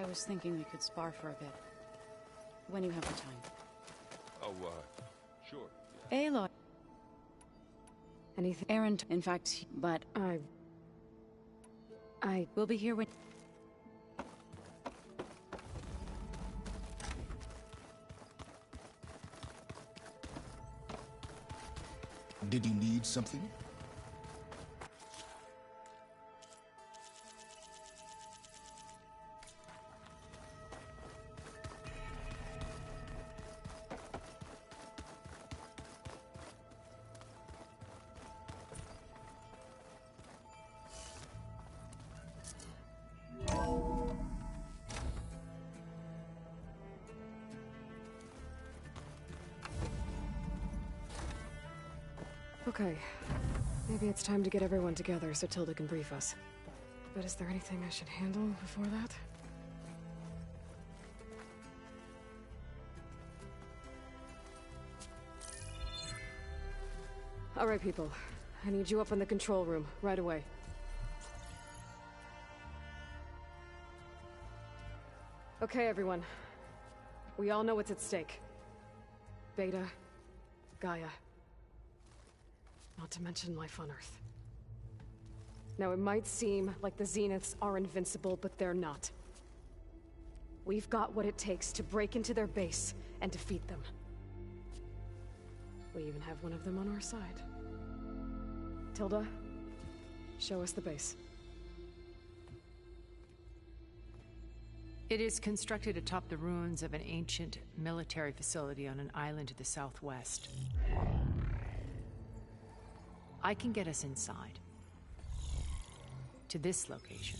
I was thinking we could spar for a bit. When you have the time. Oh, sure. Aloy. Anything? Aaron, in fact, but... I will be here when... Did you need something? Okay. Maybe it's time to get everyone together so Tilda can brief us. But is there anything I should handle before that? Alright, people. I need you up in the control room, right away. Okay, everyone. We all know what's at stake. Beta, Gaia. Not to mention life on Earth. Now, it might seem like the Zeniths are invincible, but they're not. We've got what it takes to break into their base and defeat them. We even have one of them on our side. Tilda, show us the base. It is constructed atop the ruins of an ancient military facility on an island to the southwest. I can get us inside. To this location.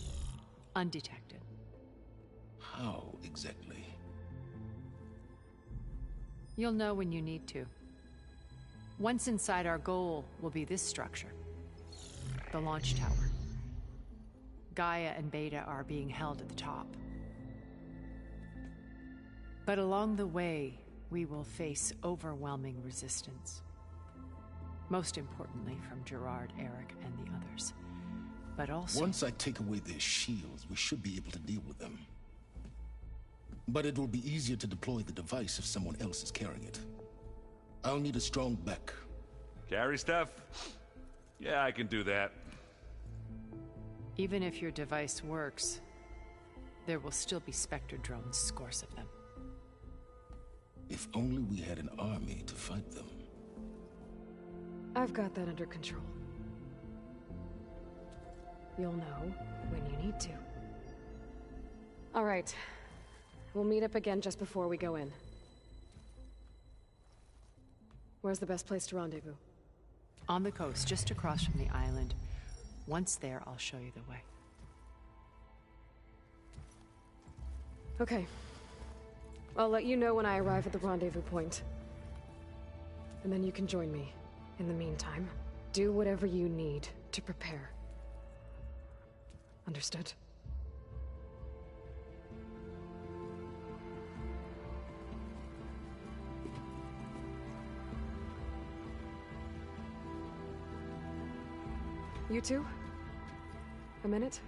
Undetected. How exactly? You'll know when you need to. Once inside, our goal will be this structure. The launch tower. Gaia and Beta are being held at the top. But along the way, we will face overwhelming resistance. Most importantly from Gerard, Eric, and the others. But also... Once I take away their shields, we should be able to deal with them. But it will be easier to deploy the device if someone else is carrying it. I'll need a strong back. Carry stuff? Yeah, I can do that. Even if your device works, there will still be Spectre drones, scores of them. If only we had an army to fight them. I've got that under control. You'll know when you need to. All right. We'll meet up again just before we go in. Where's the best place to rendezvous? On the coast, just across from the island. Once there, I'll show you the way. Okay. I'll let you know when I arrive at the rendezvous point. And then you can join me. In the meantime, do whatever you need to prepare. Understood? You two? A minute?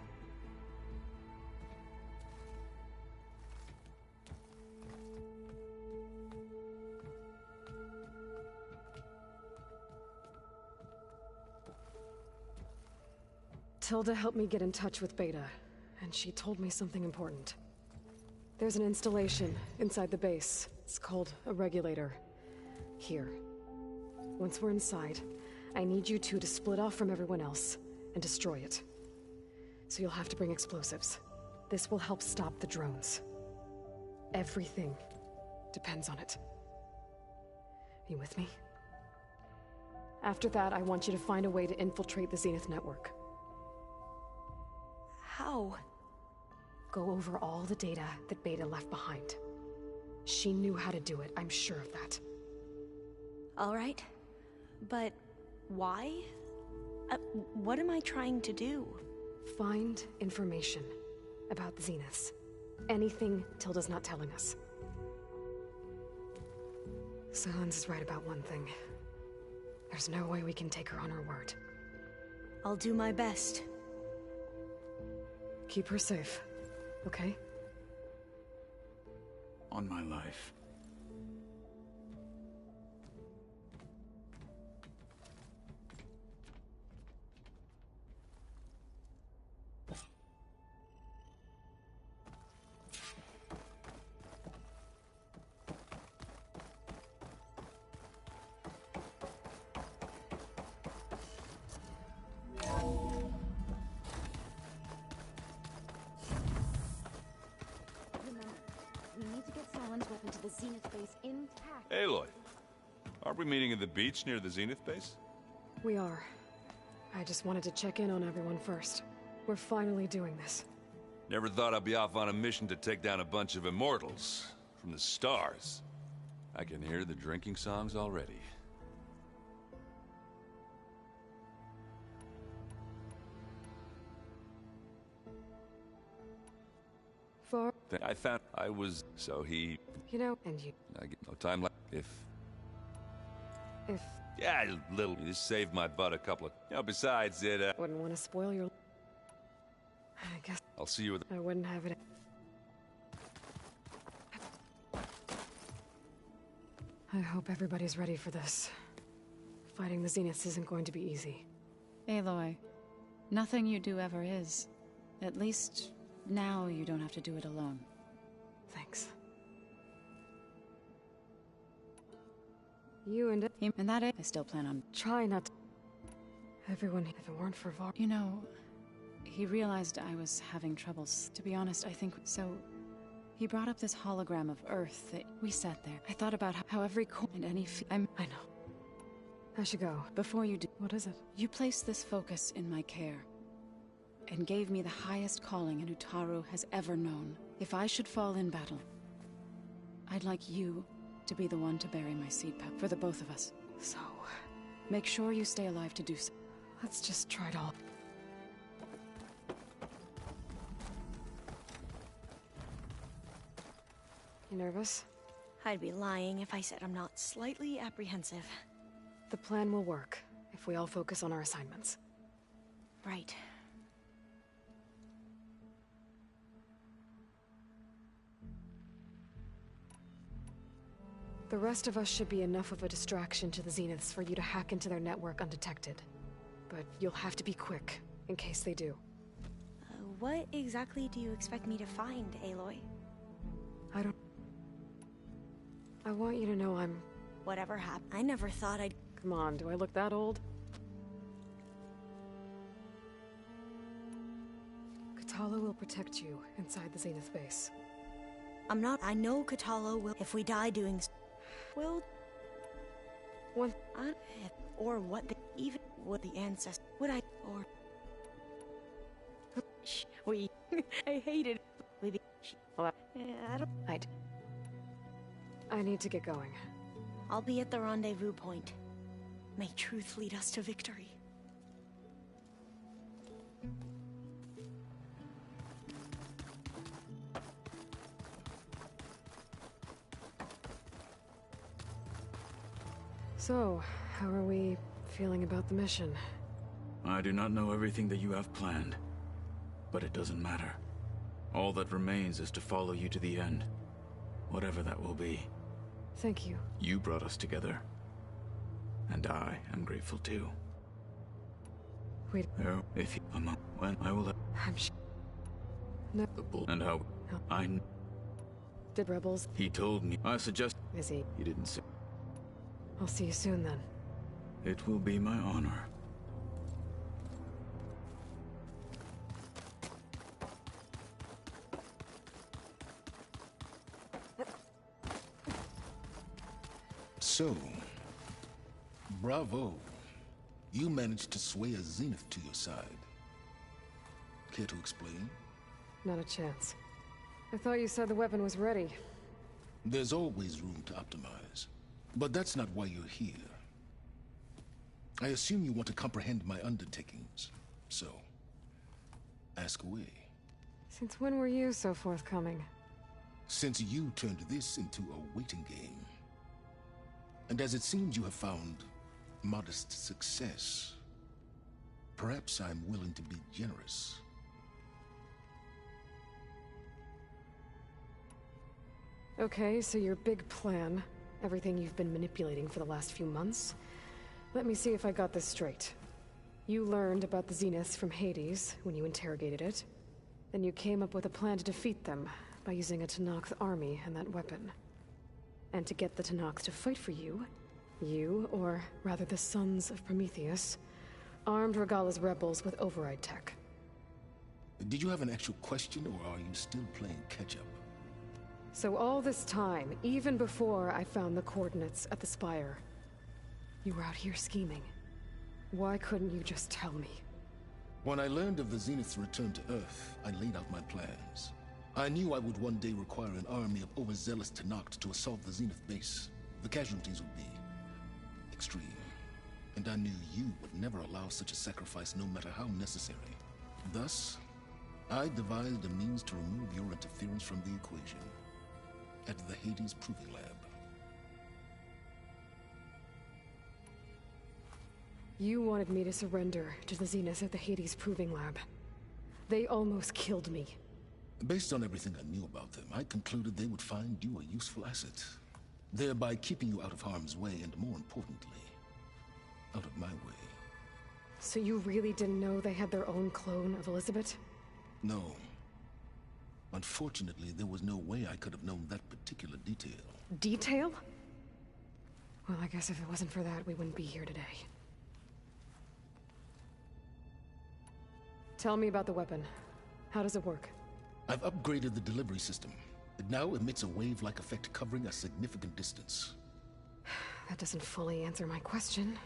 Tilda helped me get in touch with Beta, and she told me something important. There's an installation inside the base. It's called a regulator. Here. Once we're inside, I need you two to split off from everyone else and destroy it. So you'll have to bring explosives. This will help stop the drones. Everything depends on it. Are you with me? After that, I want you to find a way to infiltrate the Zenith network. How? Go over all the data that Beta left behind. She knew how to do it, I'm sure of that. All right. But why? What am I trying to do? Find information about the Zeniths. Anything Tilda's not telling us. Silence is right about one thing. There's no way we can take her on her word. I'll do my best. Keep her safe, okay? on my life. We need to get Salon's weapon to the Zenith base intact. Aloy, aren't we meeting at the beach near the Zenith base? We are. I just wanted to check in on everyone first. We're finally doing this. Never thought I'd be off on a mission to take down a bunch of immortals from the stars. I can hear the drinking songs already. Far, I found I was so he. you know, and you, I get no time left. If yeah, a little. You just saved my butt a couple of. You know, besides it. wouldn't want to spoil your... I guess I'll see you. I wouldn't have it. I hope everybody's ready for this. Fighting the Zeniths isn't going to be easy. Aloy, nothing you do ever is. At least now you don't have to do it alone. Thanks. You and that I still plan on. try not to... Everyone, if it weren't for Var... You know, he realized I was having troubles. To be honest, I think so. He brought up this hologram of Earth that we sat there. I thought about how every and any I know. I should go. Before you do, What is it? you placed this focus in my care and gave me the highest calling an Utaru has ever known. If I should fall in battle, I'd like you to be the one to bury my seed pack for the both of us. So, Make sure you stay alive to do so. let's just try it all. You nervous? I'd be lying if I said I'm not slightly apprehensive. The plan will work, if we all focus on our assignments. Right. The rest of us should be enough of a distraction to the Zeniths for you to hack into their network undetected. But you'll have to be quick, in case they do. What exactly do you expect me to find, Aloy? I want you to know I'm... Whatever happened, I never thought I'd... Come on, do I look that old? Katala will protect you inside the Zenith base. I'm not... I know Katala will... If we die doing... Will... One... Or what the... Even... What the ancestors... Would I... Or... We... I hated... We... Well, I don't... I need to get going. I'll be at the rendezvous point. May truth lead us to victory. So, how are we feeling about the mission? I do not know everything that you have planned, but it doesn't matter. All that remains is to follow you to the end, whatever that will be. Thank you. You brought us together, and I am grateful too. Wait, If you, when I will I'm No. the bull and how No. I. Did rebels... He told me. I suggest Is he? he didn't say. I'll see you soon then. It will be my honor. So, bravo. You managed to sway a Zenith to your side. Care to explain? Not a chance. I thought you said the weapon was ready. There's always room to optimize. But that's not why you're here. I assume you want to comprehend my undertakings. So, ask away. Since when were you so forthcoming? Since you turned this into a waiting game. And as it seems you have found modest success, perhaps I'm willing to be generous. Okay, so your big plan, everything you've been manipulating for the last few months. Let me see if I got this straight. You learned about the Zeniths from Hades when you interrogated it. Then you came up with a plan to defeat them by using a Tenakth army and that weapon. And to get the Tenakth to fight for you, or rather the Sons of Prometheus, armed Regalla's rebels with override tech. Did you have an actual question, or are you still playing catch-up? So all this time, even before I found the coordinates at the Spire, you were out here scheming. Why couldn't you just tell me? When I learned of the Zenith's return to Earth, I laid out my plans. I knew I would one day require an army of overzealous Tenakth to assault the Zenith base. The casualties would be extreme. And I knew you would never allow such a sacrifice, no matter how necessary. Thus, I devised a means to remove your interference from the equation at the Hades Proving Lab. You wanted me to surrender to the Zeniths at the Hades Proving Lab. They almost killed me. Based on everything I knew about them, I concluded they would find you a useful asset, thereby keeping you out of harm's way and, more importantly, out of my way. So you really didn't know they had their own clone of Elizabeth? No. Unfortunately, there was no way I could have known that particular detail. Detail? Well, I guess if it wasn't for that, we wouldn't be here today. Tell me about the weapon. How does it work? I've upgraded the delivery system. It now emits a wave-like effect covering a significant distance. That doesn't fully answer my question.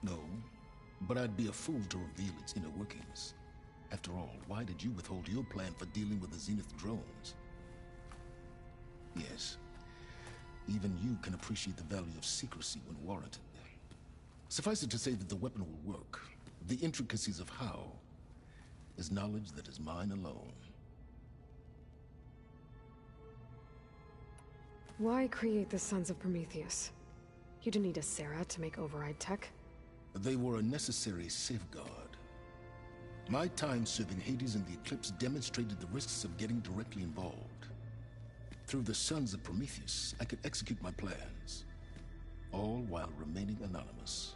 No, but I'd be a fool to reveal its inner workings. After all, why did you withhold your plan for dealing with the Zenith drones? Yes, even you can appreciate the value of secrecy when warranted. Suffice it to say that the weapon will work. The intricacies of how is knowledge that is mine alone. Why create the Sons of Prometheus? You didn't need a Sarah to make override tech. They were a necessary safeguard. My time serving Hades and the Eclipse demonstrated the risks of getting directly involved. Through the Sons of Prometheus, I could execute my plans, all while remaining anonymous.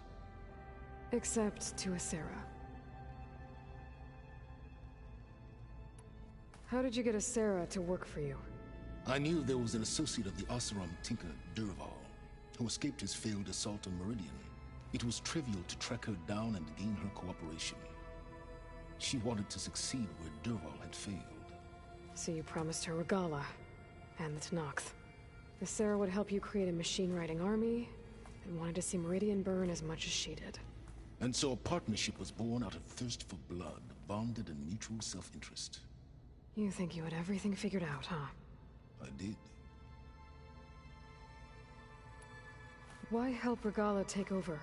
Except to a Sarah. How did you get a Sarah to work for you? I knew there was an associate of the Oseram tinker, Durval, who escaped his failed assault on Meridian. It was trivial to track her down and gain her cooperation. She wanted to succeed where Durval had failed. So you promised her Regalla, and the Tenakth. The Sarah would help you create a machine-riding army, and wanted to see Meridian burn as much as she did. And so a partnership was born out of thirst for blood, bonded in mutual self-interest. You think you had everything figured out, huh? I did. Why help Regalla take over?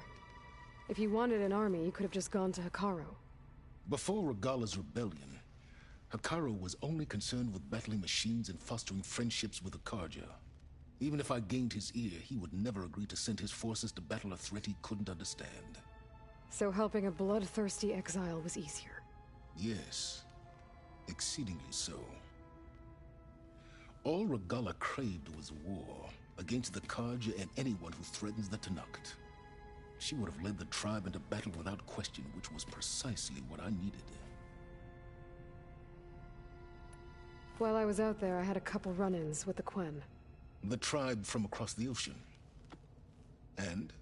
If you wanted an army, you could have just gone to Hekarro. Before Regalla's rebellion, Hekarro was only concerned with battling machines and fostering friendships with the Karja. Even if I gained his ear, he would never agree to send his forces to battle a threat he couldn't understand. So helping a bloodthirsty exile was easier? Yes, exceedingly so. All Regalla craved was war against the Karja and anyone who threatens the Tenakth. She would have led the tribe into battle without question, which was precisely what I needed. While I was out there, I had a couple run-ins with the Quen. The tribe from across the ocean. And?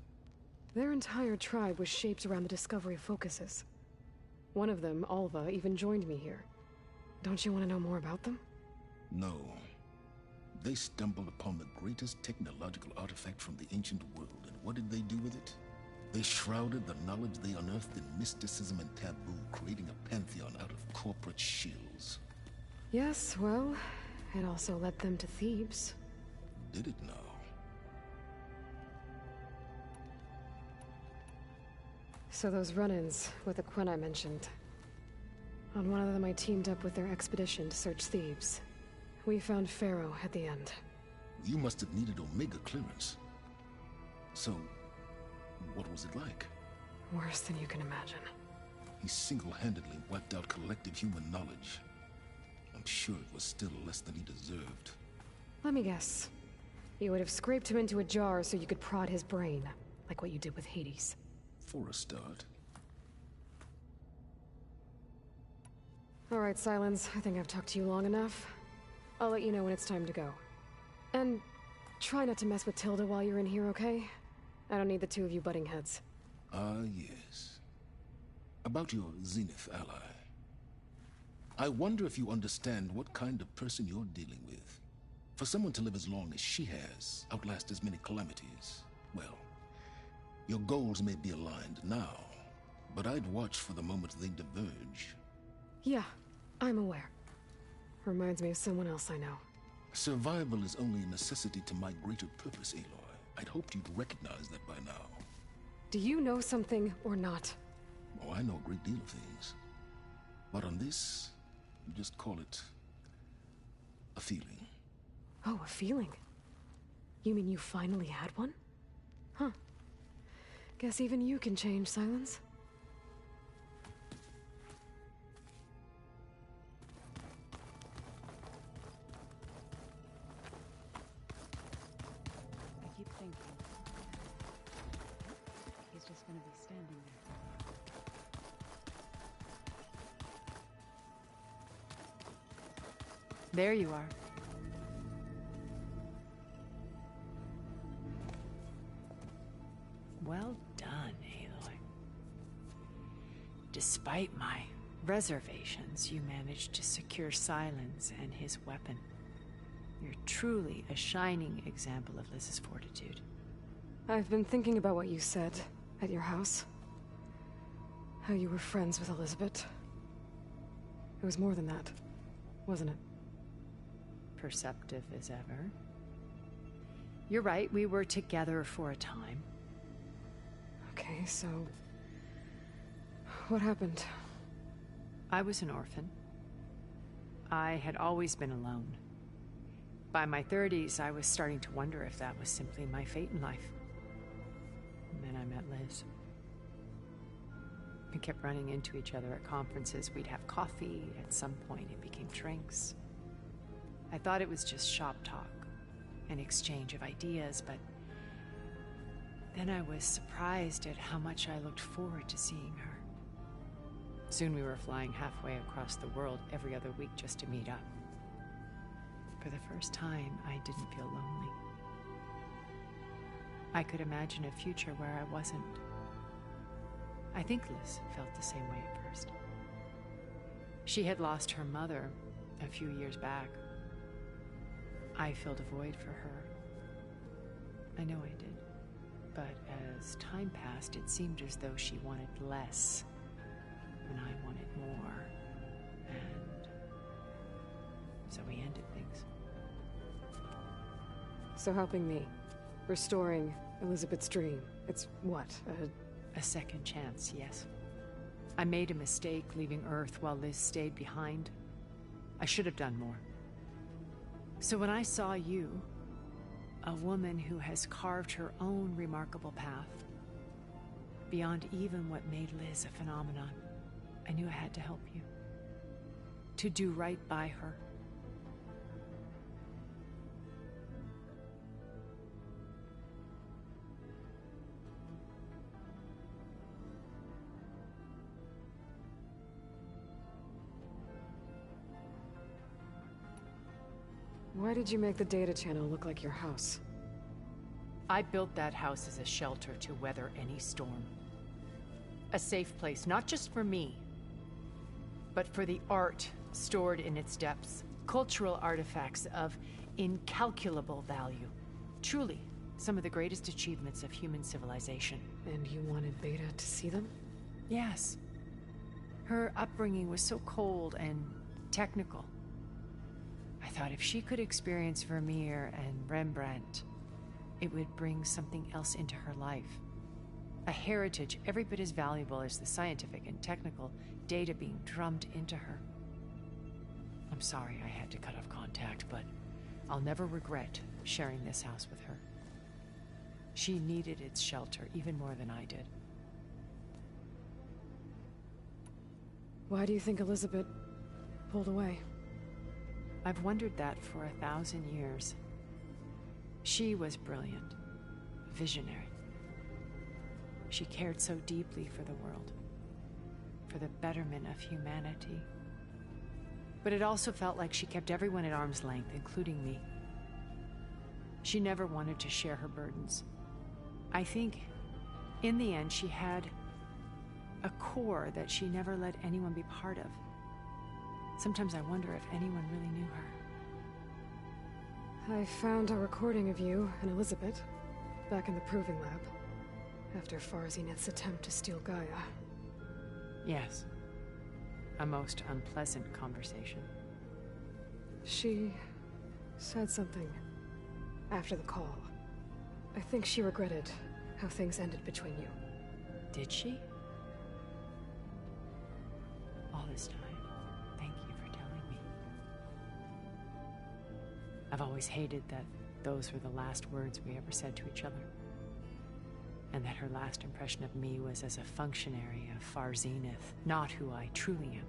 Their entire tribe was shaped around the discovery focuses. One of them, Alva, even joined me here. Don't you want to know more about them? No. They stumbled upon the greatest technological artifact from the ancient world, and what did they do with it? They shrouded the knowledge they unearthed in mysticism and taboo, creating a pantheon out of corporate shills. Yes, well, it also led them to Thebes. Did it now? So those run-ins with the Quen I mentioned. On one of them I teamed up with their expedition to search Thebes. We found Pharaoh at the end. You must have needed Omega clearance. So, what was it like? Worse than you can imagine. He single-handedly wiped out collective human knowledge. I'm sure it was still less than he deserved. Let me guess. You would have scraped him into a jar so you could prod his brain, like what you did with Hades. For a start. Alright, Silence. I think I've talked to you long enough. I'll let you know when it's time to go. And try not to mess with Tilda while you're in here, okay? I don't need the two of you butting heads. Ah, yes. About your Zenith ally. I wonder if you understand what kind of person you're dealing with. For someone to live as long as she has, outlast as many calamities, well, your goals may be aligned now, but I'd watch for the moment they diverge. Yeah, I'm aware. Reminds me of someone else I know. Survival is only a necessity to my greater purpose, Aloy. I'd hoped you'd recognize that by now. Do you know something or not? Oh, I know a great deal of things. But on this, just call it a feeling. Oh, a feeling? You mean you finally had one? Huh. Guess even you can change, Silence. I keep thinking. He's just gonna be standing there. There you are. Well done, Aloy. Despite my reservations, you managed to secure Silence and his weapon. You're truly a shining example of Liz's fortitude. I've been thinking about what you said at your house. How you were friends with Elizabeth. It was more than that, wasn't it? Perceptive as ever. You're right, we were together for a time. Okay, so... what happened? I was an orphan. I had always been alone. By my 30s, I was starting to wonder if that was simply my fate in life. And then I met Liz. We kept running into each other at conferences. We'd have coffee. At some point, it became drinks. I thought it was just shop talk, an exchange of ideas, but then I was surprised at how much I looked forward to seeing her. Soon we were flying halfway across the world every other week just to meet up. For the first time, I didn't feel lonely. I could imagine a future where I wasn't. I think Liz felt the same way at first. She had lost her mother a few years back. I filled a void for her. I know I did. But as time passed, it seemed as though she wanted less, and I wanted more. And so we ended things. So helping me. Restoring Elizabeth's dream. It's what, A second chance, yes. I made a mistake leaving Earth while Liz stayed behind. I should have done more. So when I saw you, a woman who has carved her own remarkable path, beyond even what made Liz a phenomenon, I knew I had to help you. To do right by her. Why did you make the data channel look like your house? I built that house as a shelter to weather any storm. A safe place, not just for me, but for the art stored in its depths. Cultural artifacts of incalculable value. Truly, some of the greatest achievements of human civilization. And you wanted Beta to see them? Yes. Her upbringing was so cold and technical. I thought if she could experience Vermeer and Rembrandt, it would bring something else into her life. A heritage every bit as valuable as the scientific and technical data being drummed into her. I'm sorry I had to cut off contact, but I'll never regret sharing this house with her. She needed its shelter even more than I did. Why do you think Elizabeth pulled away? I've wondered that for 1,000 years. She was brilliant, visionary. She cared so deeply for the world, for the betterment of humanity. But it also felt like she kept everyone at arm's length, including me. She never wanted to share her burdens. I think, in the end, she had a core that she never let anyone be part of. Sometimes I wonder if anyone really knew her. I found a recording of you and Elizabeth back in the proving lab after Farzineth's attempt to steal Gaia. Yes. A most unpleasant conversation. She said something after the call. I think she regretted how things ended between you. Did she? All this time, thank you for telling me. I've always hated that those were the last words we ever said to each other. And that her last impression of me was as a functionary of Far Zenith, not who I truly am.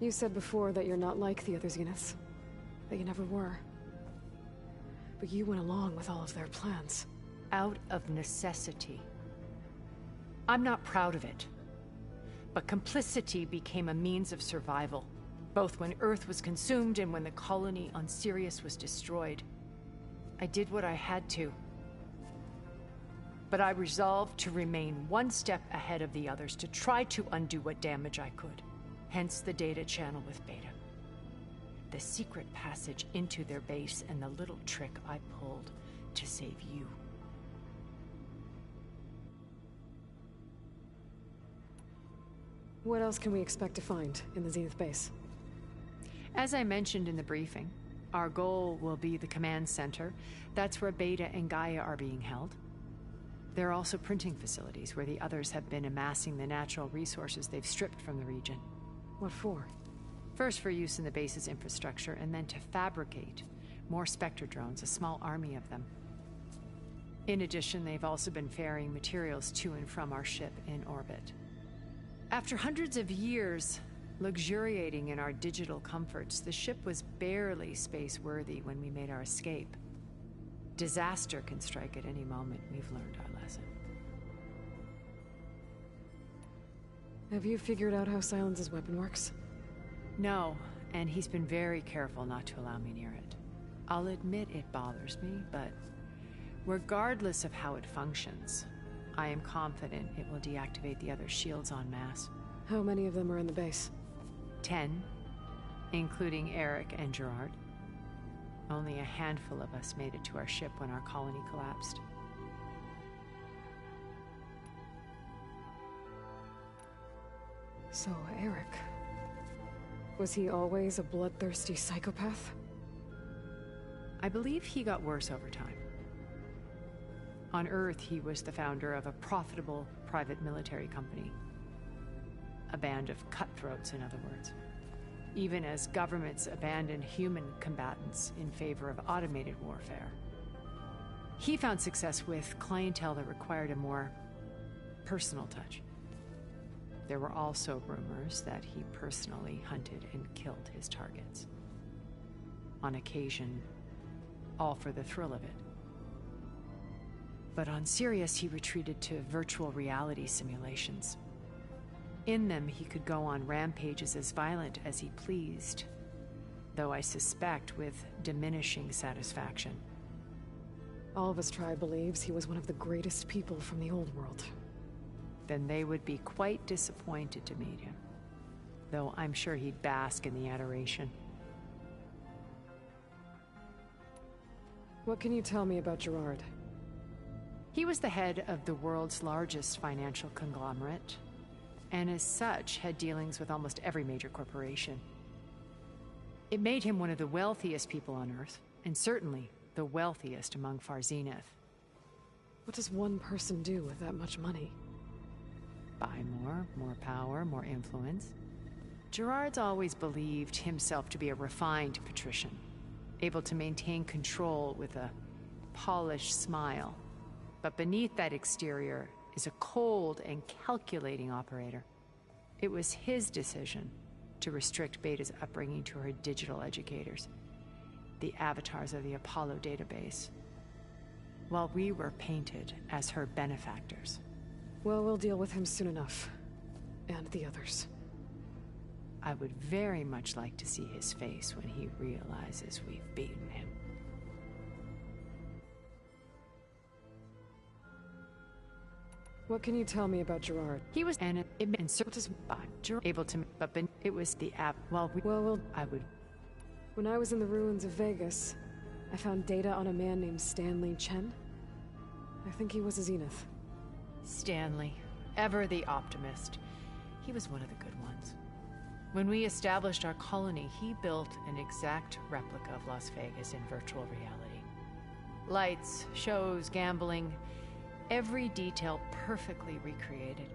You said before that you're not like the other Zeniths. That you never were. But you went along with all of their plans. Out of necessity. I'm not proud of it. But complicity became a means of survival, both when Earth was consumed and when the colony on Sirius was destroyed. I did what I had to. But I resolved to remain one step ahead of the others, to try to undo what damage I could. Hence the data channel with Beta. The secret passage into their base and the little trick I pulled to save you. What else can we expect to find in the Zenith base? As I mentioned in the briefing, our goal will be the command center. That's where Beta and Gaia are being held. There are also printing facilities where the others have been amassing the natural resources they've stripped from the region. What for? First for use in the base's infrastructure, and then to fabricate more Spectre drones, a small army of them. In addition, they've also been ferrying materials to and from our ship in orbit. After hundreds of years luxuriating in our digital comforts, the ship was barely space-worthy when we made our escape. Disaster can strike at any moment. We've learned our lesson. Have you figured out how Silence's weapon works? No, and he's been very careful not to allow me near it. I'll admit it bothers me, but regardless of how it functions, I am confident it will deactivate the other shields en masse. How many of them are in the base? 10, including Eric and Gerard. Only a handful of us made it to our ship when our colony collapsed. So, Eric... was he always a bloodthirsty psychopath? I believe he got worse over time. On Earth, he was the founder of a profitable private military company. A band of cutthroats, in other words. Even as governments abandoned human combatants in favor of automated warfare. He found success with clientele that required a more personal touch. There were also rumors that he personally hunted and killed his targets. On occasion, all for the thrill of it. But on Sirius, he retreated to virtual reality simulations. In them, he could go on rampages as violent as he pleased, though I suspect with diminishing satisfaction. All of his tribe believes he was one of the greatest people from the old world. Then they would be quite disappointed to meet him, though I'm sure he'd bask in the adoration. What can you tell me about Gerard? He was the head of the world's largest financial conglomerate, and as such had dealings with almost every major corporation. It made him one of the wealthiest people on Earth, and certainly the wealthiest among Far Zenith. What does one person do with that much money? Buy more power, more influence. Gerard's always believed himself to be a refined patrician, able to maintain control with a polished smile. But beneath that exterior is a cold and calculating operator. It was his decision to restrict Beta's upbringing to her digital educators, the avatars of the Apollo database, while we were painted as her benefactors. Well, we'll deal with him soon enough. And the others. I would very much like to see his face when he realizes we've beaten him. What can you tell me about Gerard? He was able to, but it was the app. Well, I would. When I was in the ruins of Vegas, I found data on a man named Stanley Chen. I think he was a Zenith. Stanley, ever the optimist. He was one of the good ones. When we established our colony, he built an exact replica of Las Vegas in virtual reality. Lights, shows, gambling, every detail perfectly recreated.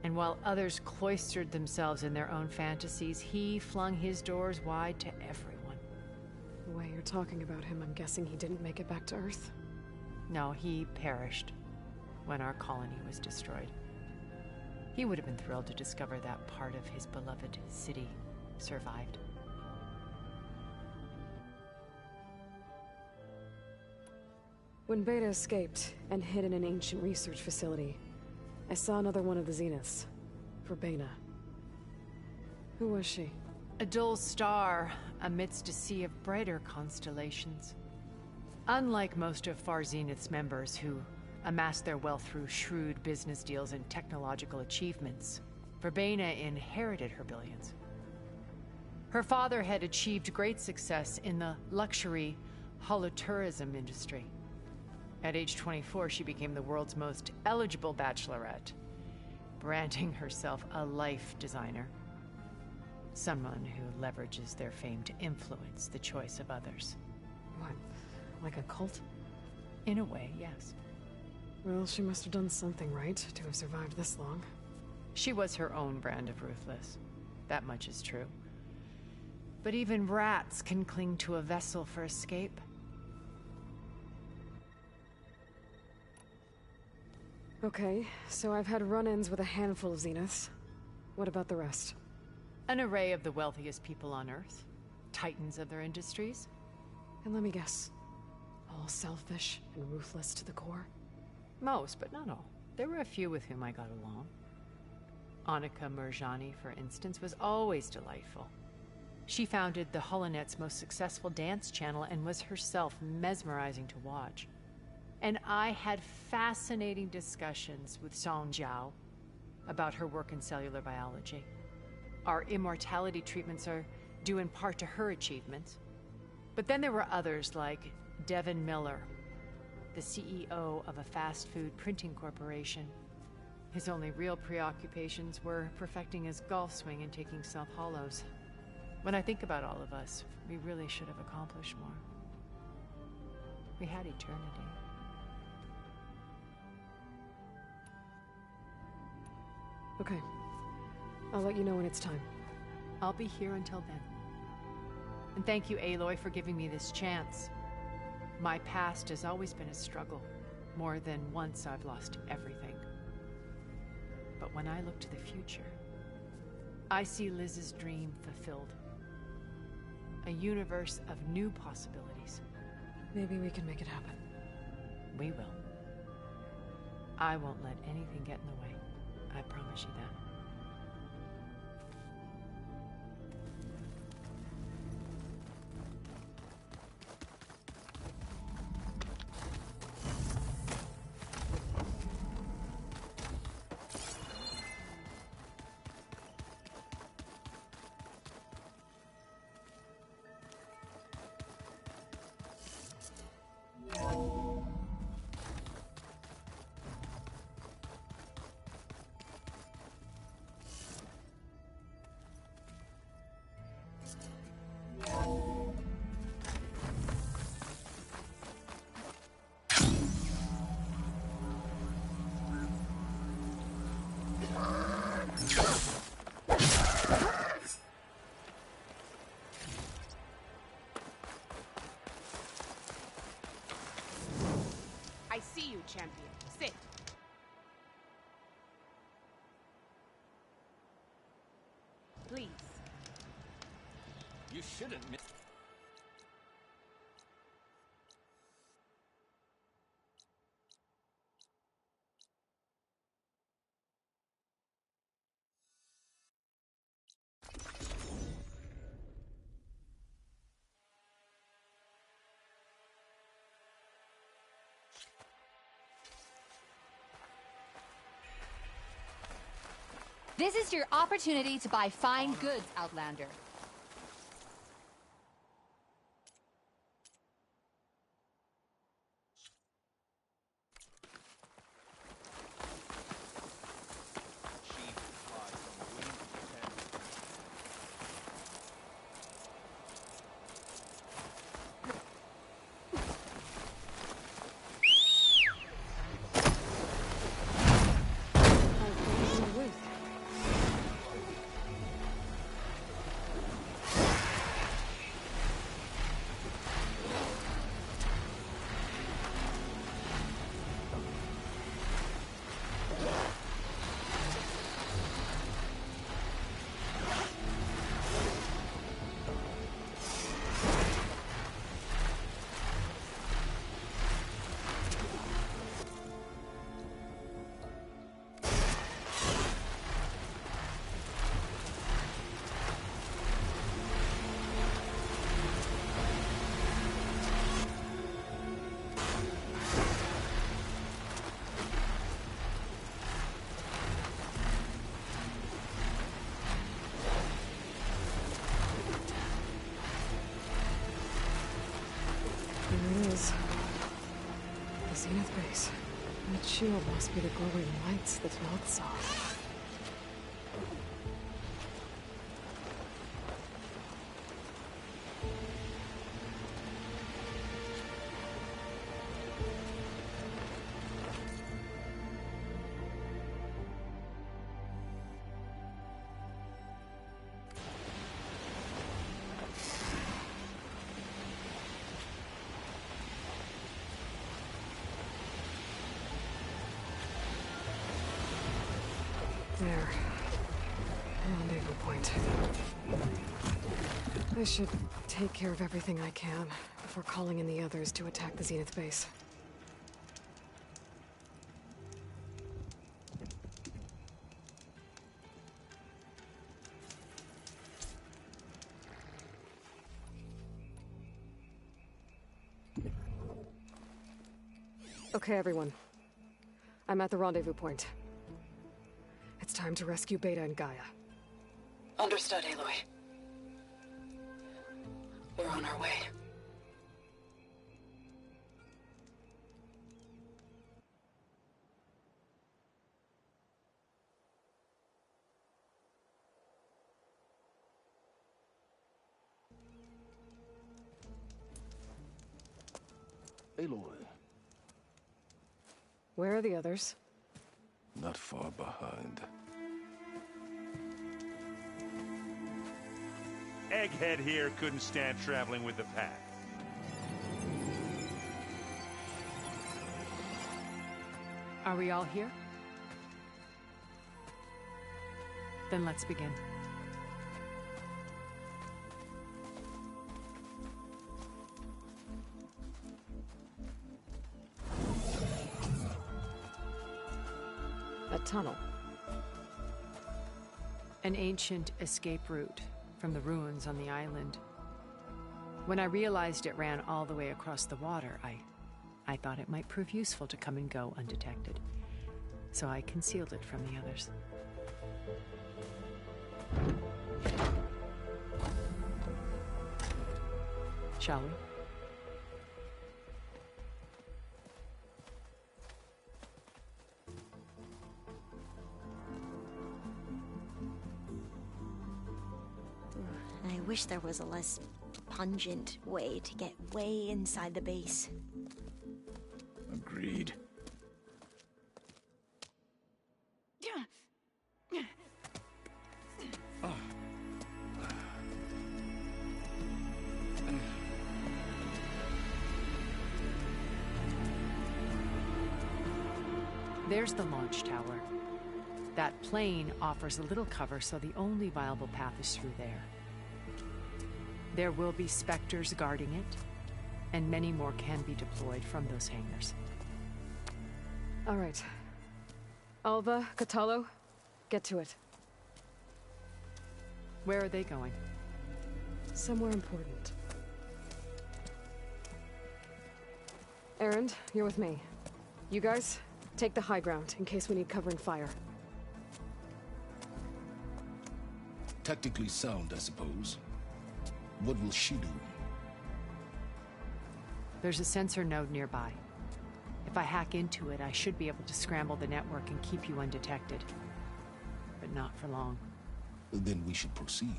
And while others cloistered themselves in their own fantasies, he flung his doors wide to everyone. The way you're talking about him, I'm guessing he didn't make it back to Earth? No, he perished when our colony was destroyed. He would have been thrilled to discover that part of his beloved city survived. When Beta escaped and hid in an ancient research facility, I saw another one of the Zeniths, Verbena. Who was she? A dull star amidst a sea of brighter constellations. Unlike most of Far Zenith's members who amassed their wealth through shrewd business deals and technological achievements, Verbena inherited her billions. Her father had achieved great success in the luxury holotourism industry. At age 24, she became the world's most eligible bachelorette, branding herself a life designer. Someone who leverages their fame to influence the choice of others. What, like a cult? In a way, yes. Well, she must have done something right to have survived this long. She was her own brand of ruthless. That much is true. But even rats can cling to a vessel for escape. Okay, so I've had run-ins with a handful of Zeniths. What about the rest? An array of the wealthiest people on Earth. Titans of their industries. And let me guess. All selfish and ruthless to the core? Most, but not all. There were a few with whom I got along. Annika Murjani, for instance, was always delightful. She founded the HoloNet's most successful dance channel and was herself mesmerizing to watch. And I had fascinating discussions with Song Jiao about her work in cellular biology. Our immortality treatments are due in part to her achievements. But then there were others like Devin Miller, the CEO of a fast food printing corporation. His only real preoccupations were perfecting his golf swing and taking self-hollows. When I think about all of us, we really should have accomplished more. We had eternity. Okay. I'll let you know when it's time. I'll be here until then. And thank you, Aloy, for giving me this chance. My past has always been a struggle. More than once I've lost everything. But when I look to the future, I see Liz's dream fulfilled. A universe of new possibilities. Maybe we can make it happen. We will. I won't let anything get in the way. I promise you that. I see you, champion. Sit. Please, shouldn't miss. This is your opportunity to buy fine goods, Outlander. The Zenith base. That shield must be the glowing lights the Twelfth saw. There. Rendezvous point. I should take care of everything I can before calling in the others to attack the Zenith base. Okay, everyone. I'm at the rendezvous point. It's time to rescue Beta and Gaia. Understood, Aloy. We're on our way. Aloy. Where are the others? Not far behind. Egghead here couldn't stand traveling with the pack. Are we all here? Then let's begin. A tunnel. An ancient escape route from the ruins on the island. When I realized it ran all the way across the water, I thought it might prove useful to come and go undetected. So I concealed it from the others. Shall we? I wish there was a less pungent way to get way inside the base. Agreed. There's the launch tower. That plane offers a little cover, so the only viable path is through there. There will be Spectres guarding it, and many more can be deployed from those hangars. All right. Alva, Catalo, get to it. Where are they going? Somewhere important. Erend, you're with me. You guys, take the high ground in case we need covering fire. Tactically sound, I suppose. What will she do? There's a sensor node nearby. If I hack into it, I should be able to scramble the network and keep you undetected. But not for long. Then we should proceed.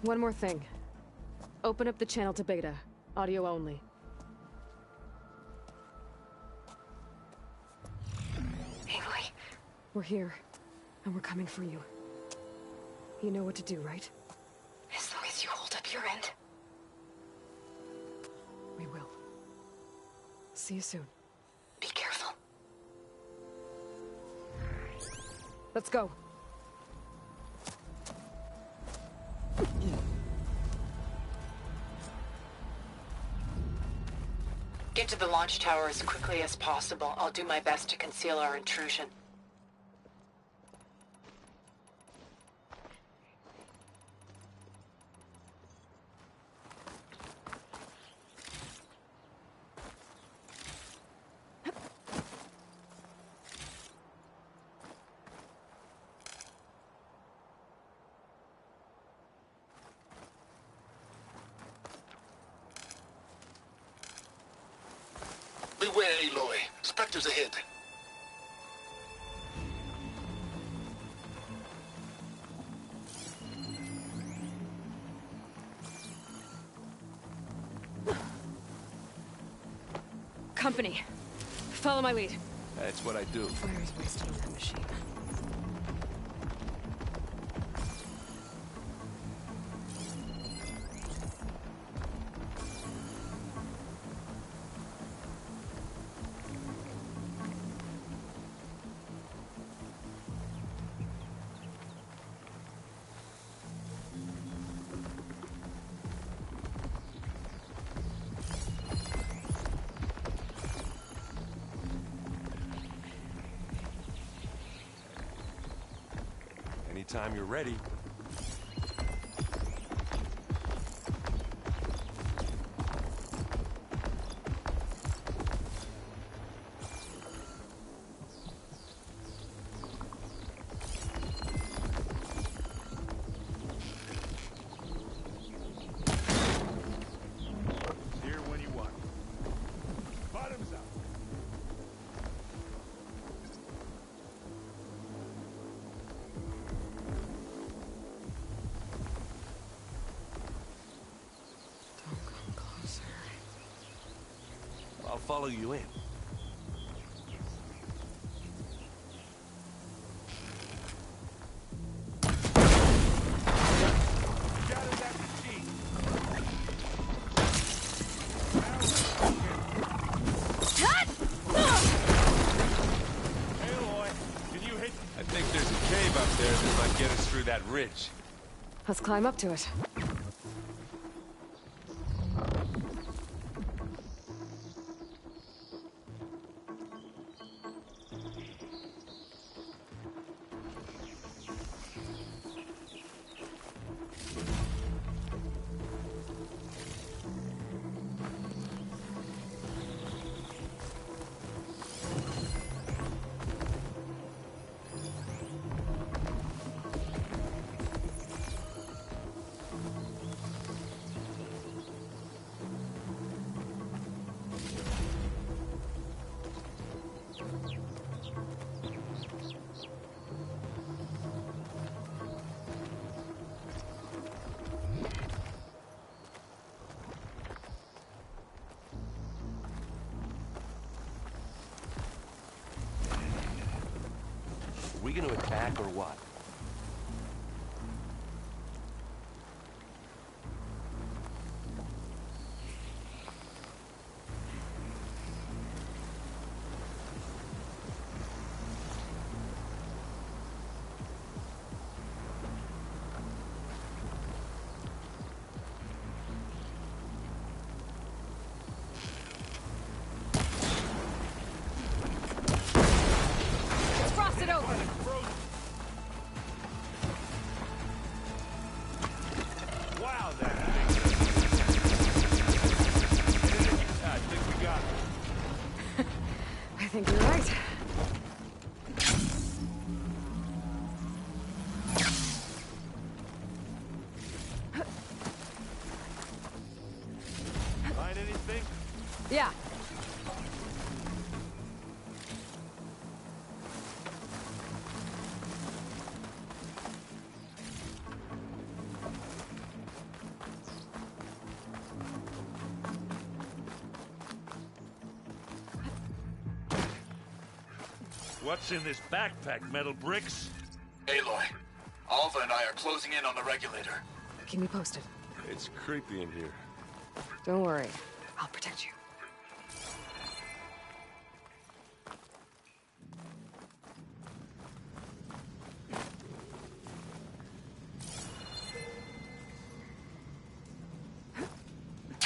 One more thing. Open up the channel to Beta. Audio only. Aloy, we're here, and we're coming for you. You know what to do, right? As long as you hold up your end. We will. See you soon. Be careful. Let's go. Get to the launch tower as quickly as possible. I'll do my best to conceal our intrusion. Beware, Aloy. Spectres ahead. Company. Follow my lead. That's what I do. Fire is wasted on that machine. Anytime you're ready. Here when you want. Bottoms up. I'll follow you in. Get out of that machine. Hey, Aloy, can you hit? I think there's a cave up there that might get us through that ridge. Let's climb up to it. Are we gonna attack or what? Yeah. What's in this backpack, metal bricks? Aloy, Alva and I are closing in on the regulator. Keep me posted. It's creepy in here. Don't worry. I'll protect you.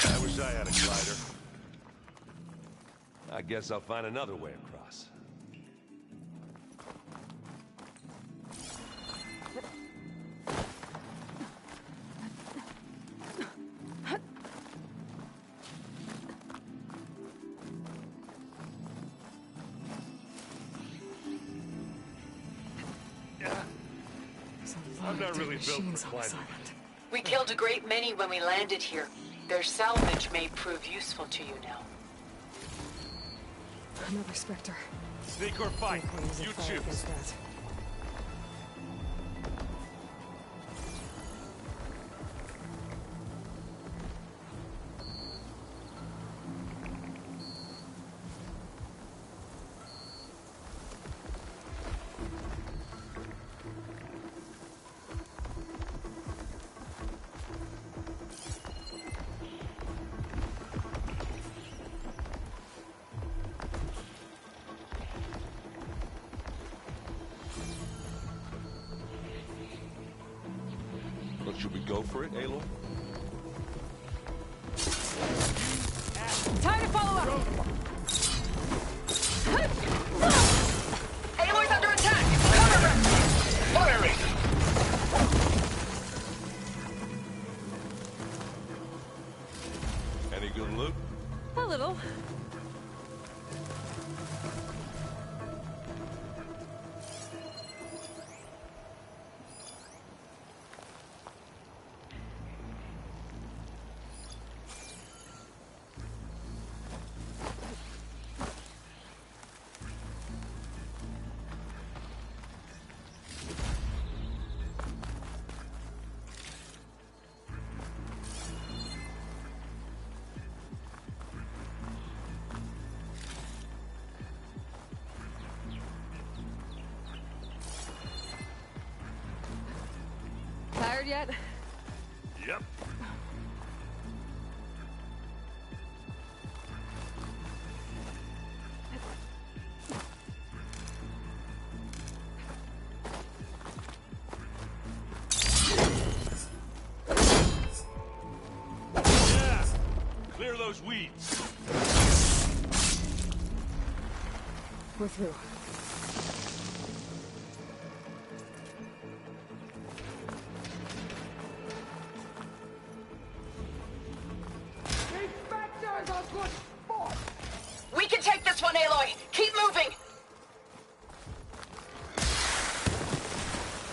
I wish I had a glider. I guess I'll find another way across. I'm not really built for climbing. We killed a great many when we landed here. Their salvage may prove useful to you now. Another Spectre. Sneak or fight, you choose. Should we go for it, Aloy? Time to follow up! Aloy's under attack! Cover her! Firing! Any good loot? A little. Tired yet? Yep. Yeah. Clear those weeds. We're through. We can take this one, Aloy! Keep moving!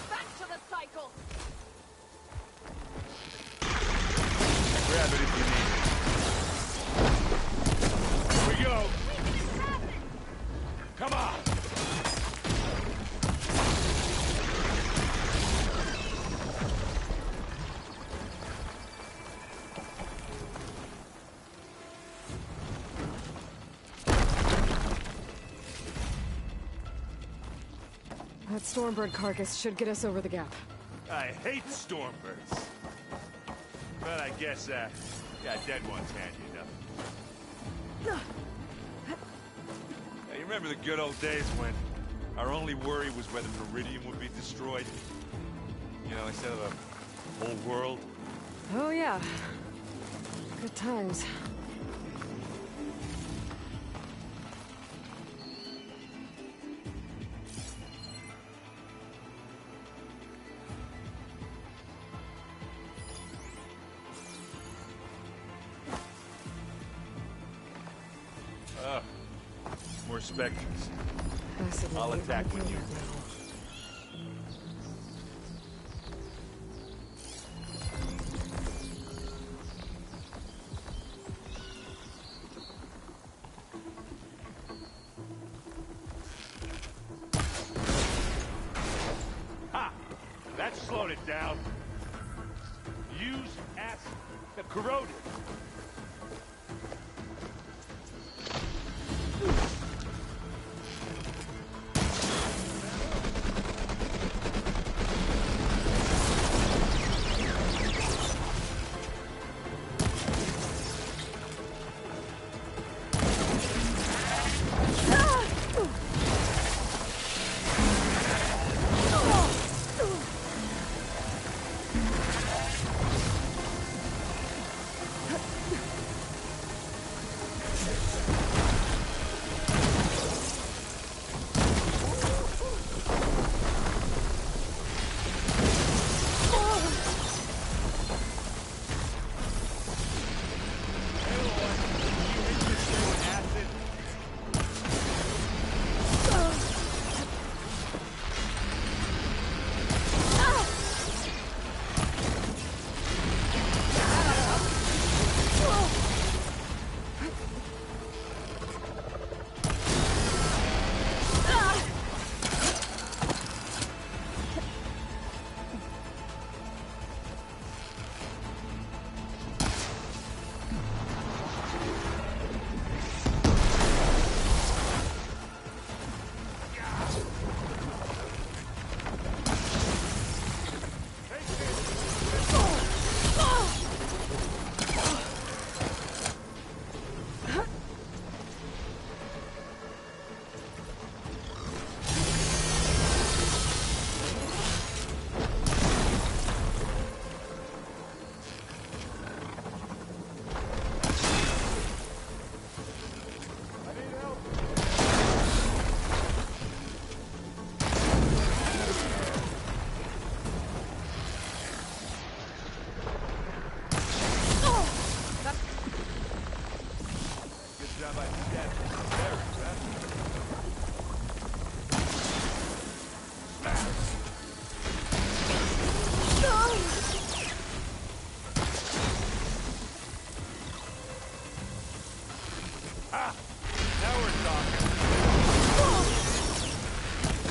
Back to the cycle! Grab it if you need it. Here we go! Come on! That Stormbird carcass should get us over the gap. I hate Stormbirds. But I guess, yeah, dead ones handy enough. Hey, you remember the good old days when our only worry was whether Meridian would be destroyed? You know, instead of the whole world? Oh yeah. Good times. More Spectres. I'll attack when you... They're corroded.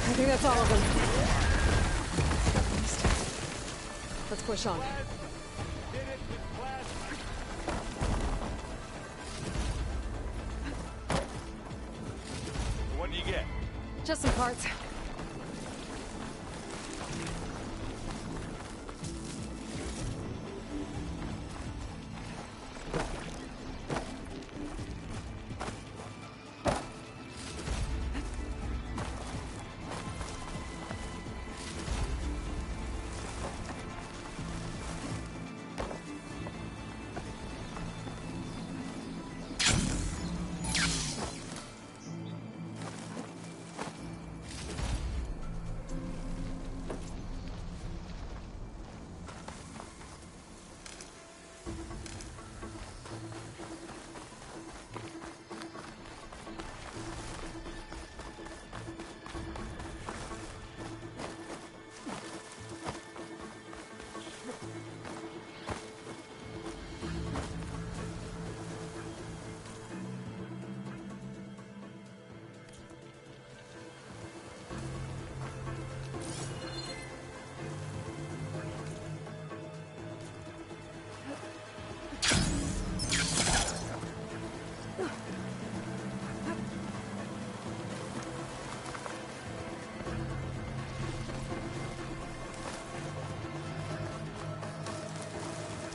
I think that's all of them. Let's push on. What do you get? Just some parts.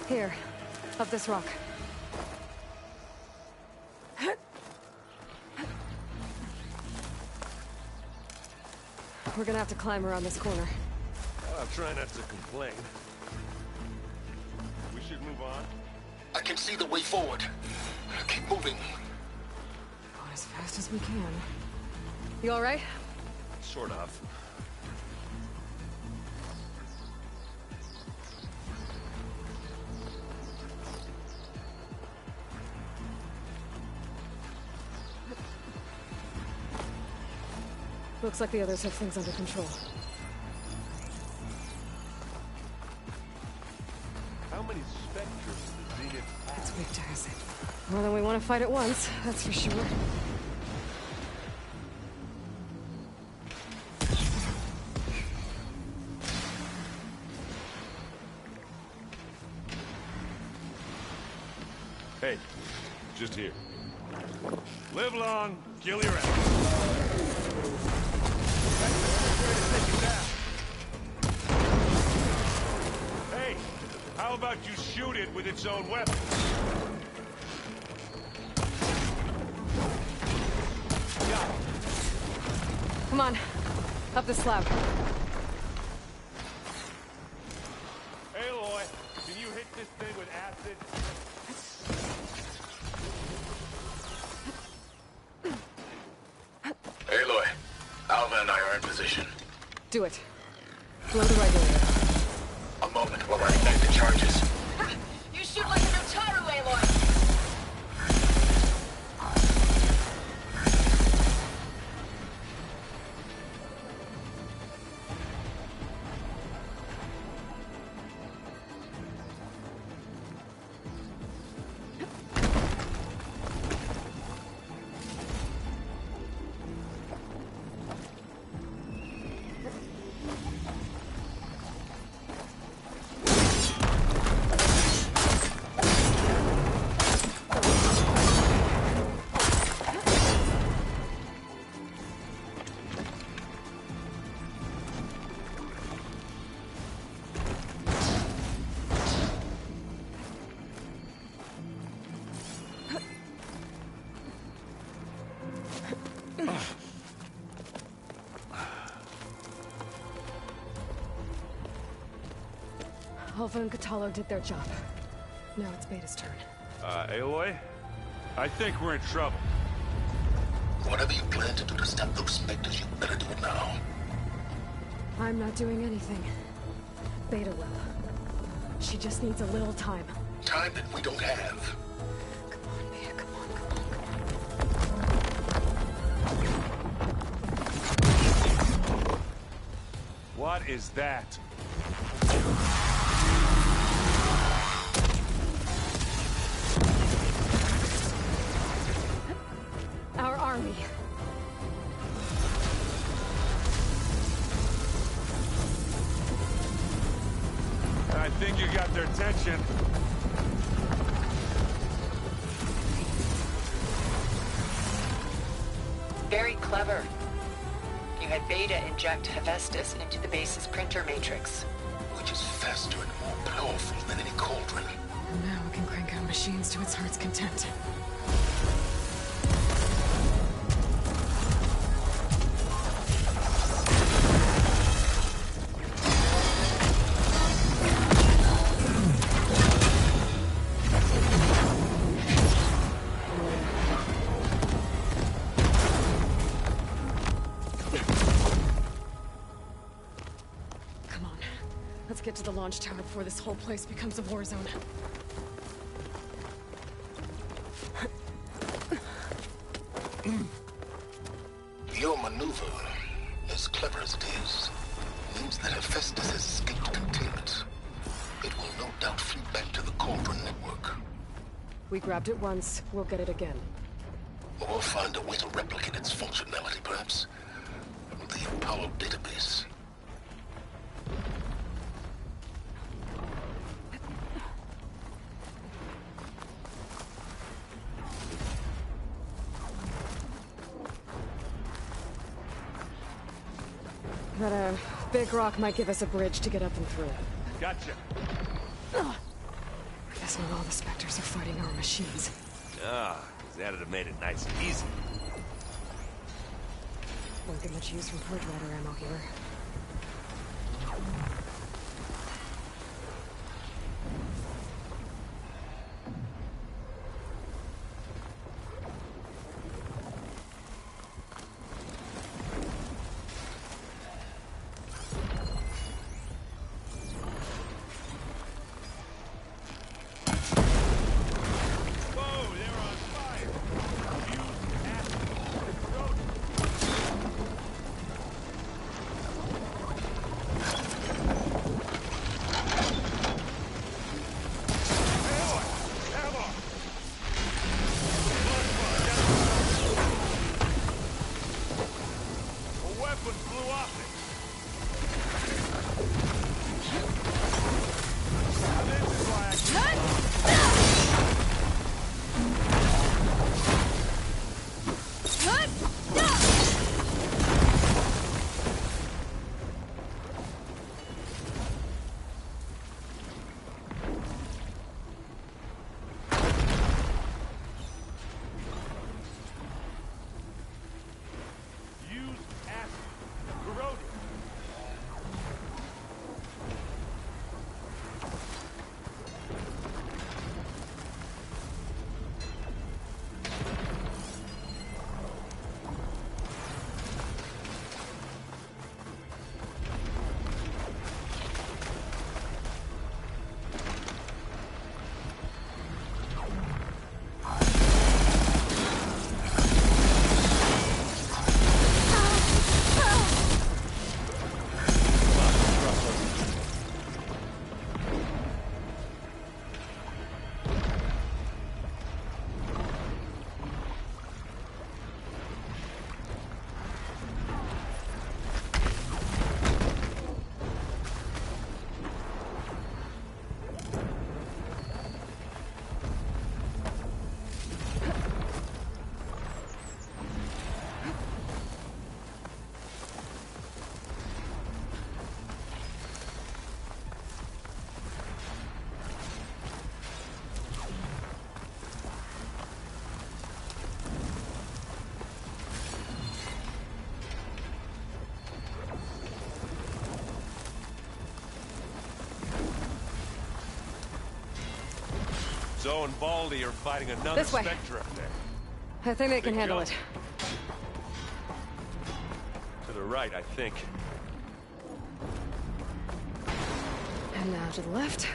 Here, up this rock. We're gonna have to climb around this corner. I'll try not to complain. We should move on. I can see the way forward. Keep moving. Going as fast as we can. You all right? Sort of. Looks like the others have things under control. How many specters does Zenith have? It's big task. More than we want to fight at once, that's for sure. Hey, just here. Live long, kill your enemies. Hey, how about you shoot it with its own weapon? Come on, up the slab. Aloy, can you hit this thing with acid? Aloy, Alva and I are in position. Do it. Blow the regulator. A moment while I ignite the charges. You shoot like an Utaru, Aloy! Alva and Catalo did their job. Now it's Beta's turn. Aloy? I think we're in trouble. Whatever you plan to do to stop those specters, you better do it now. I'm not doing anything. Beta will. She just needs a little time. Time that we don't have. Come on, Beta, come on, come on. What is that? Our army. I think you got their attention. Very clever. You had Beta inject Hephaestus into the base's printer matrix. Which is faster and more powerful than any cauldron. And now it can crank out machines to its heart's content. Get to the launch tower before this whole place becomes a war zone. Your maneuver, as clever as it is, means that Hephaestus has escaped containment. It will no doubt flee back to the Cauldron network. We grabbed it once, we'll get it again. Or find a way to replicate its functionality, perhaps. The Apollo database. That big rock might give us a bridge to get up and through. Gotcha. Guess not all the Spectres are fighting our machines. Ah, that'd have made it nice and easy. Won't get much use from Purge Rider ammo here. Zoe and Baldy are fighting another This way. Spectre up there. I think they can Big handle jump. it. To the right, I think. And now to the left.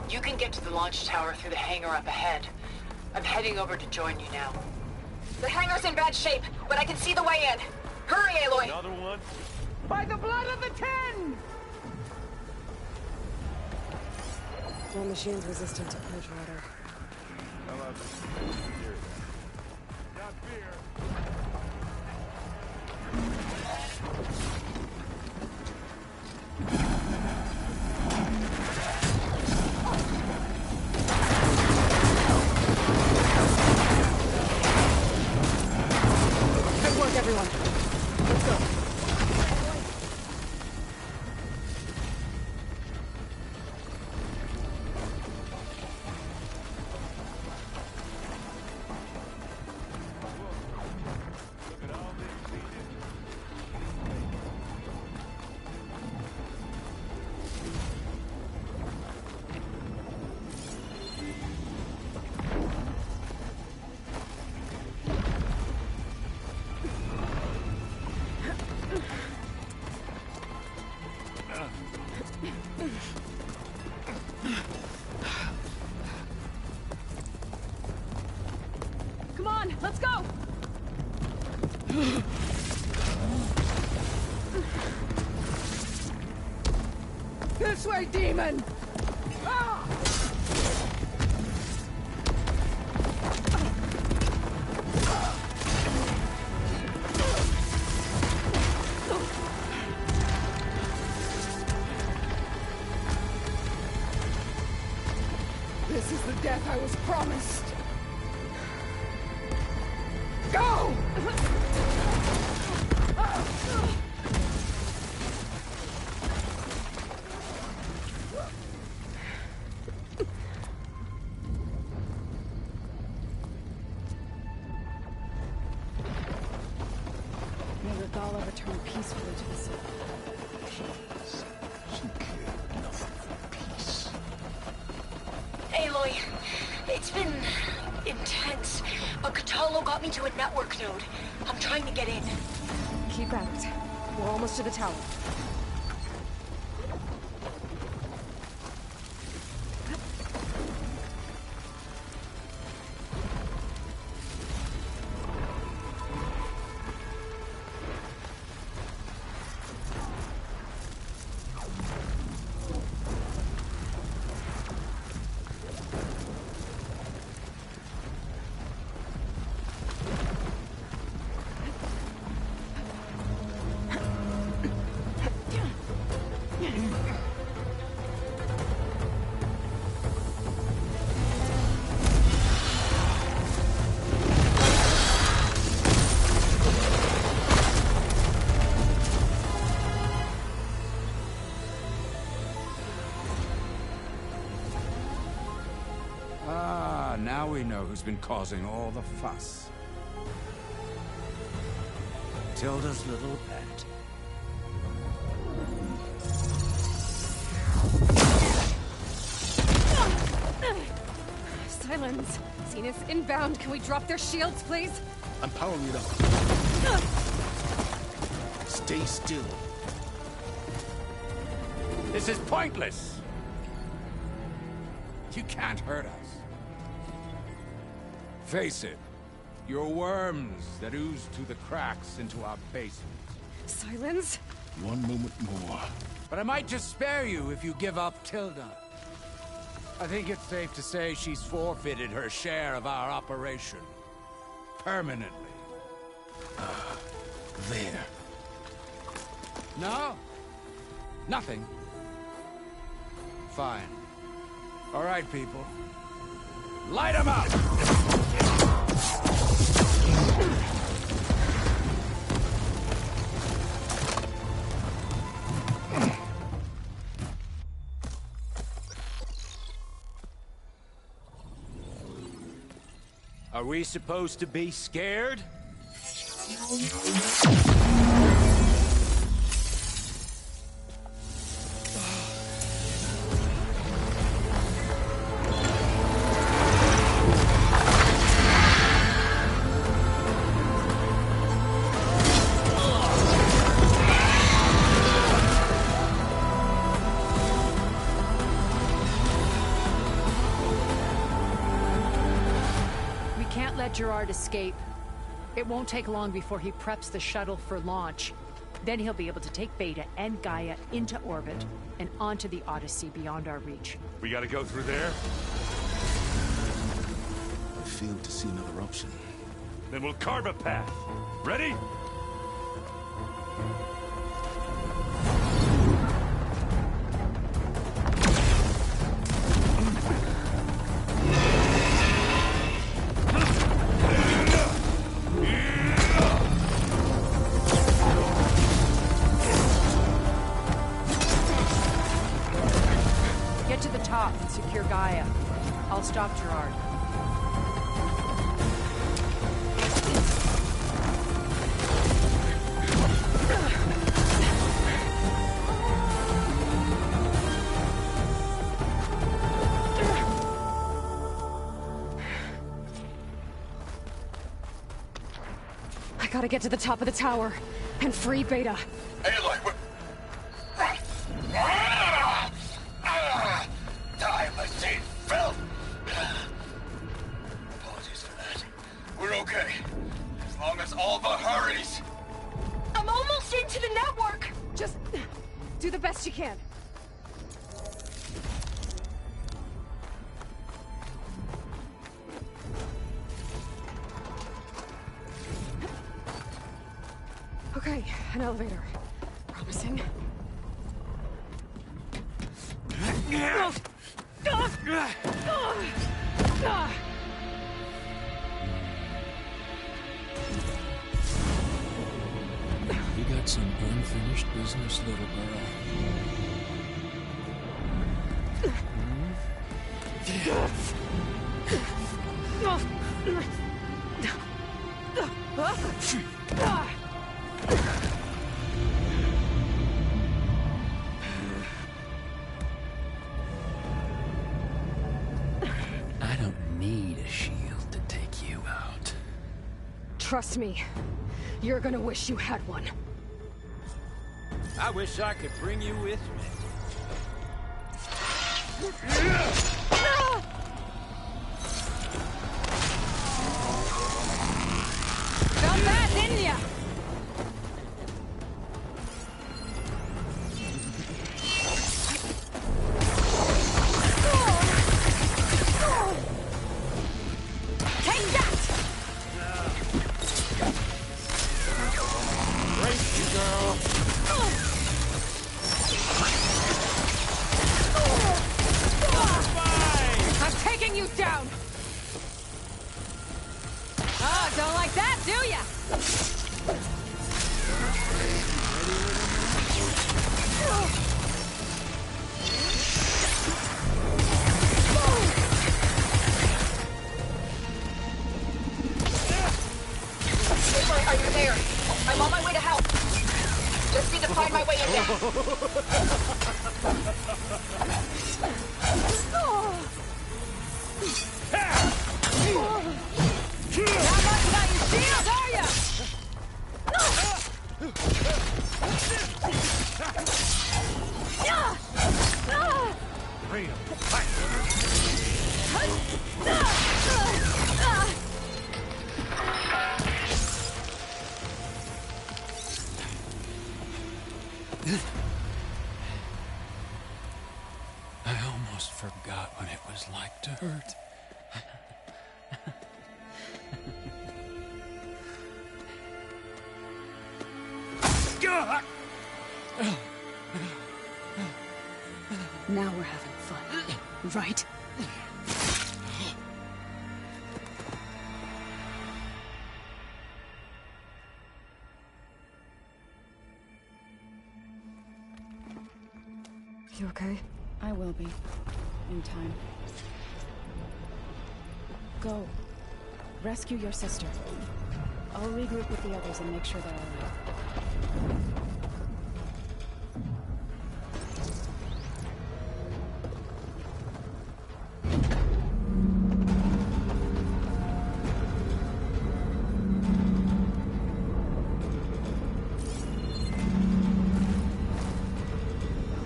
You can get to the launch tower through the hangar up ahead. I'm heading over to join you now. The hangar's in bad shape, but I can see the way in. Hurry, Aloy! Another one? By the blood of the Ten! No machine's resistant to purge water. How about this? Here. Not beer. Good work, everyone. Let's go. Look at all these needed. Come on, let's go! This way, demon! Ah! This is the death I was promised. Go! May Regala return peacefully to the sea. She cared nothing for peace. Aloy, it's been intense, but Catalo got me to a network node. I'm trying to get in. Keep at it. We're almost to the tower. Ah, now we know who's been causing all the fuss. Tilda's little pet. Silence. Zenith inbound. Can we drop their shields, please? I'm powering it up. Stay still. This is pointless! You can't hurt us. Face it, you're worms that ooze through the cracks into our basement. Silence? One moment more. But I might just spare you if you give up Tilda. I think it's safe to say she's forfeited her share of our operation. Permanently. There. No? Nothing. Fine. All right, people. Light 'em up! Are we supposed to be scared? Gerard escape. It won't take long before he preps the shuttle for launch. Then he'll be able to take Beta and Gaia into orbit and onto the Odyssey beyond our reach. We gotta go through there? I fail to see another option. Then we'll carve a path. Ready? Get to the top and secure Gaia. I'll stop Gerard. I gotta get to the top of the tower and free Beta. Aloy, what? Time machine filth! Apologies for that. We're okay. As long as Alva hurries. I'm almost into the network! Just do the best you can. Okay, an elevator. Promising. You got some unfinished business, little girl. I don't need a shield to take you out. Trust me, you're gonna wish you had one. I wish I could bring you with me. Felt that, didn't ya? Take that! Brace you, girl. I'm taking you down! Ah, don't like that, do ya? Aloy, are you there? I'm on my way to help. Just need to find my way in Not much about your shield, are ya? Bring him. I almost forgot what it was like to hurt. Now we're having fun, right? You okay? I will be. In time. Go. Rescue your sister. I'll regroup with the others and make sure they're alright.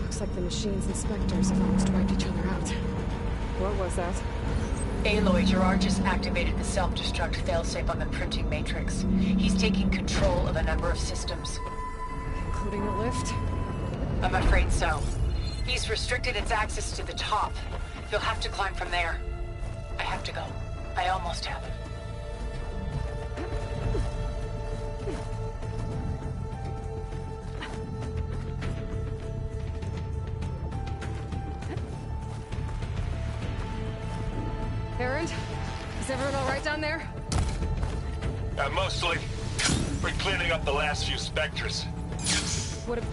Looks like the machine's inspectors have almost wiped each other out. What was that? Aloy, Gerard just activated the self-destruct failsafe on the printing matrix. He's taking control of a number of systems. Including the lift? I'm afraid so. He's restricted its access to the top. You'll have to climb from there. I have to go. I almost have it. Erend? Is everyone alright down there? Mostly. We're cleaning up the last few specters. What if...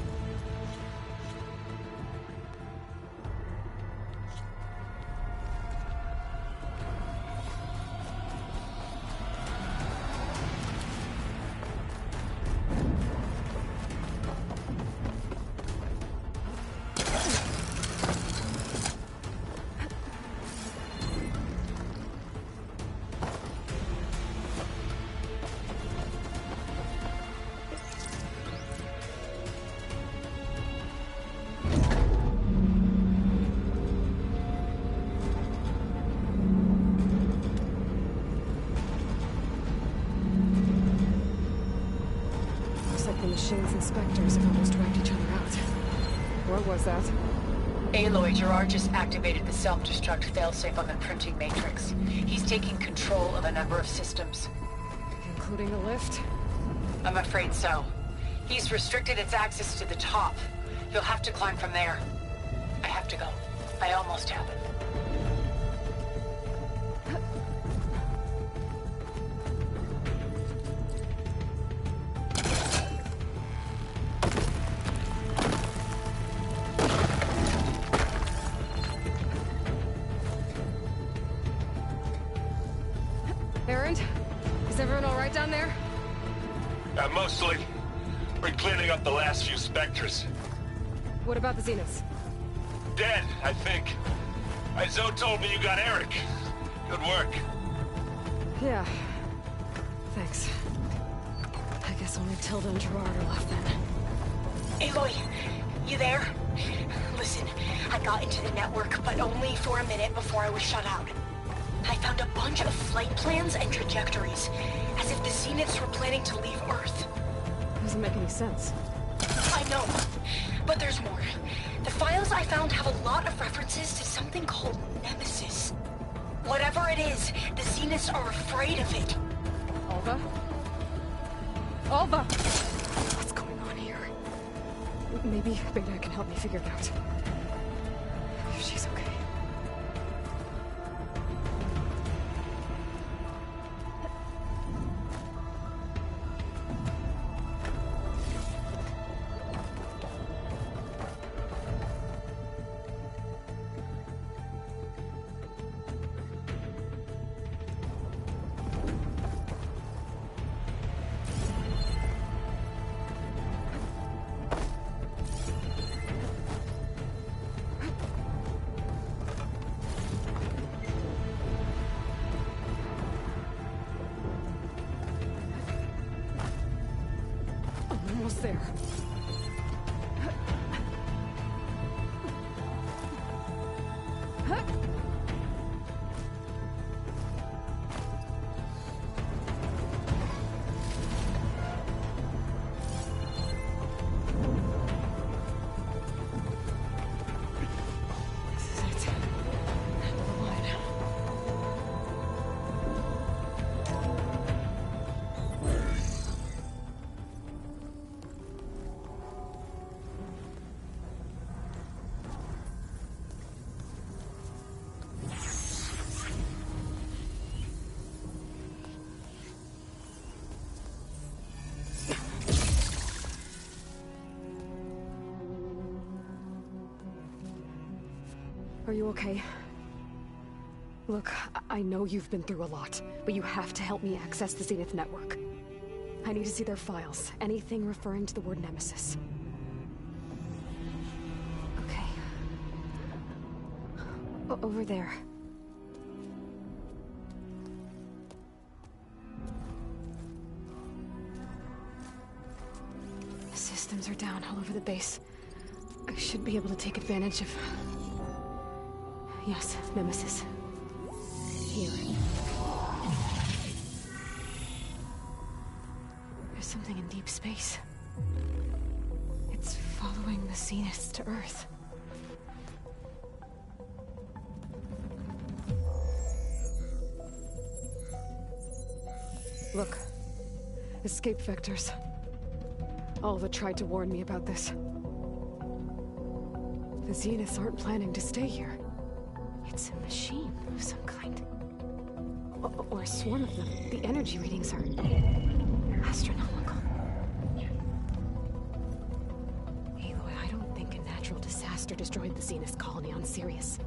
The machine's inspectors have almost wiped each other out. What was that? Aloy, Gerard just activated the self-destruct failsafe on the printing matrix. He's taking control of a number of systems. Including the lift? I'm afraid so. He's restricted its access to the top. You'll have to climb from there. I have to go. I almost have it. Erend? Is everyone alright down there? Mostly. We're cleaning up the last few specters. What about the Zeniths? Dead, I think. Zoe told me you got Eric. Good work. Yeah. Thanks. I guess only Tilda and Gerard are left then. Aloy, you there? Listen, I got into the network, but only for a minute before I was shut out. I found a bunch of flight plans and trajectories, as if the Zeniths were planning to leave Earth. Doesn't make any sense. I know, but there's more. The files I found have a lot of references to something called Nemesis. Whatever it is, the Zeniths are afraid of it. Alva? Alva! What's going on here? Maybe Beta can help me figure it out. If she's okay. Almost there. This is it. End of the line. Are you okay? Look, I know you've been through a lot, but you have to help me access the Zenith network. I need to see their files. Anything referring to the word Nemesis. Okay. Over there. The systems are down all over the base. I should be able to take advantage of... Yes, Nemesis. Here. There's something in deep space. It's following the Zeniths to Earth. Look. Escape vectors. Alva tried to warn me about this. The Zeniths aren't planning to stay here. It's a machine of some kind. Or a swarm of them. The energy readings are... astronomical. Aloy, I don't think a natural disaster destroyed the Zenith colony on Sirius.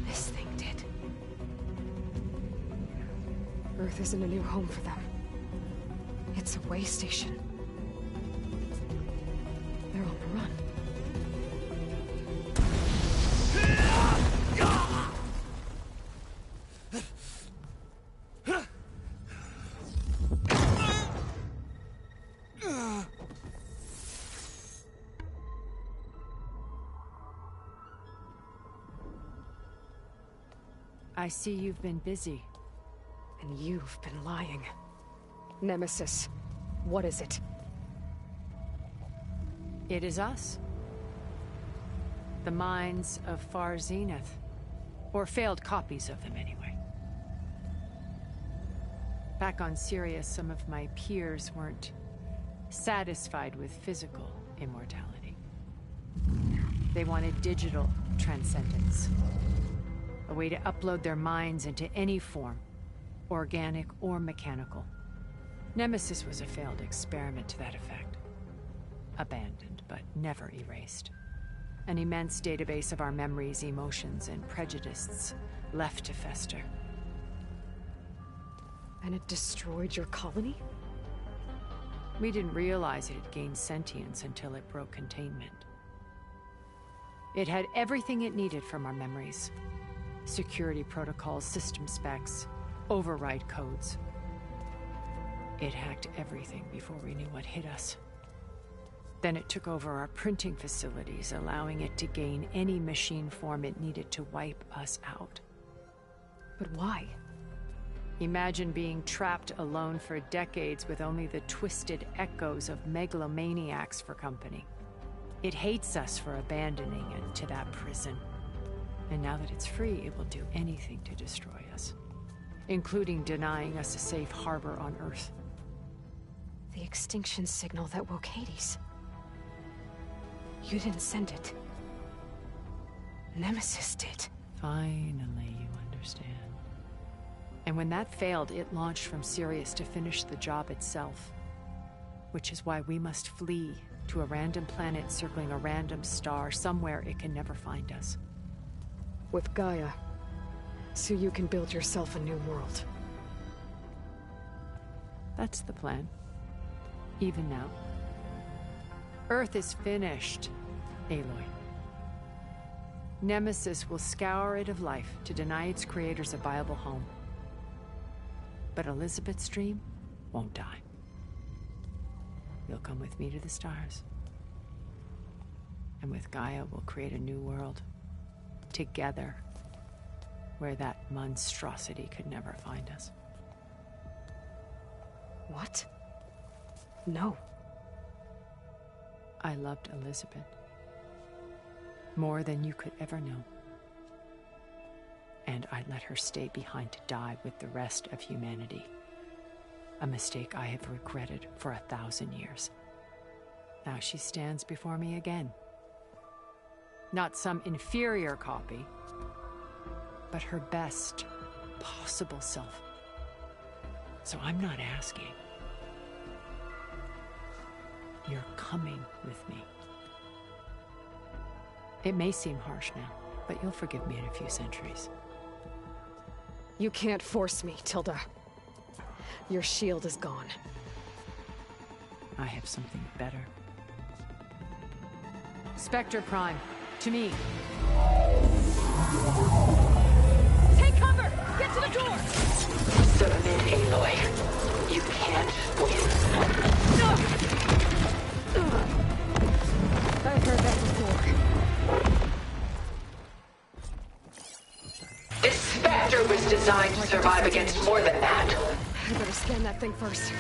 This thing did. Earth isn't a new home for them. It's a way station. They're on the run. I see you've been busy. And you've been lying. Nemesis, what is it? It is us. The minds of Far Zenith. Or failed copies of them, anyway. Back on Sirius, some of my peers weren't satisfied with physical immortality. They wanted digital transcendence. A way to upload their minds into any form, organic or mechanical. Nemesis was a failed experiment to that effect. Abandoned, but never erased. An immense database of our memories, emotions, and prejudices left to fester. And it destroyed your colony? We didn't realize it had gained sentience until it broke containment. It had everything it needed from our memories. Security protocols, system specs, override codes. It hacked everything before we knew what hit us. Then it took over our printing facilities, allowing it to gain any machine form it needed to wipe us out. But why? Imagine being trapped alone for decades with only the twisted echoes of megalomaniacs for company. It hates us for abandoning it to that prison. And now that it's free, it will do anything to destroy us, including denying us a safe harbor on Earth. The extinction signal that woke Hades. You didn't send it. Nemesis did. Finally, you understand. And when that failed, it launched from Sirius to finish the job itself. Which is why we must flee to a random planet circling a random star, somewhere it can never find us. With Gaia, so you can build yourself a new world. That's the plan. Even now. Earth is finished, Aloy. Nemesis will scour it of life to deny its creators a viable home. But Elizabeth's dream won't die. You'll come with me to the stars. And with Gaia, we'll create a new world. Together. Where that monstrosity could never find us. What? No. I loved Elizabeth. More than you could ever know. And I let her stay behind to die with the rest of humanity. A mistake I have regretted for 1,000 years. Now she stands before me again. Not some inferior copy, but her best possible self. So I'm not asking. You're coming with me. It may seem harsh now, but you'll forgive me in a few centuries. You can't force me, Tilda. Your shield is gone. I have something better. Spectre Prime, to me. Take cover! Get to the door! Submit, Aloy. You can't win. I've heard that before. This Spectre was designed to survive against more than that. I better scan that thing first.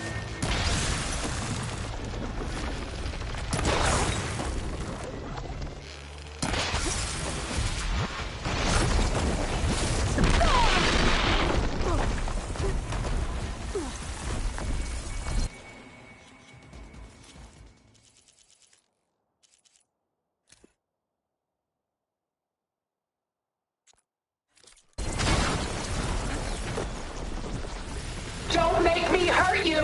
Don't make me hurt you!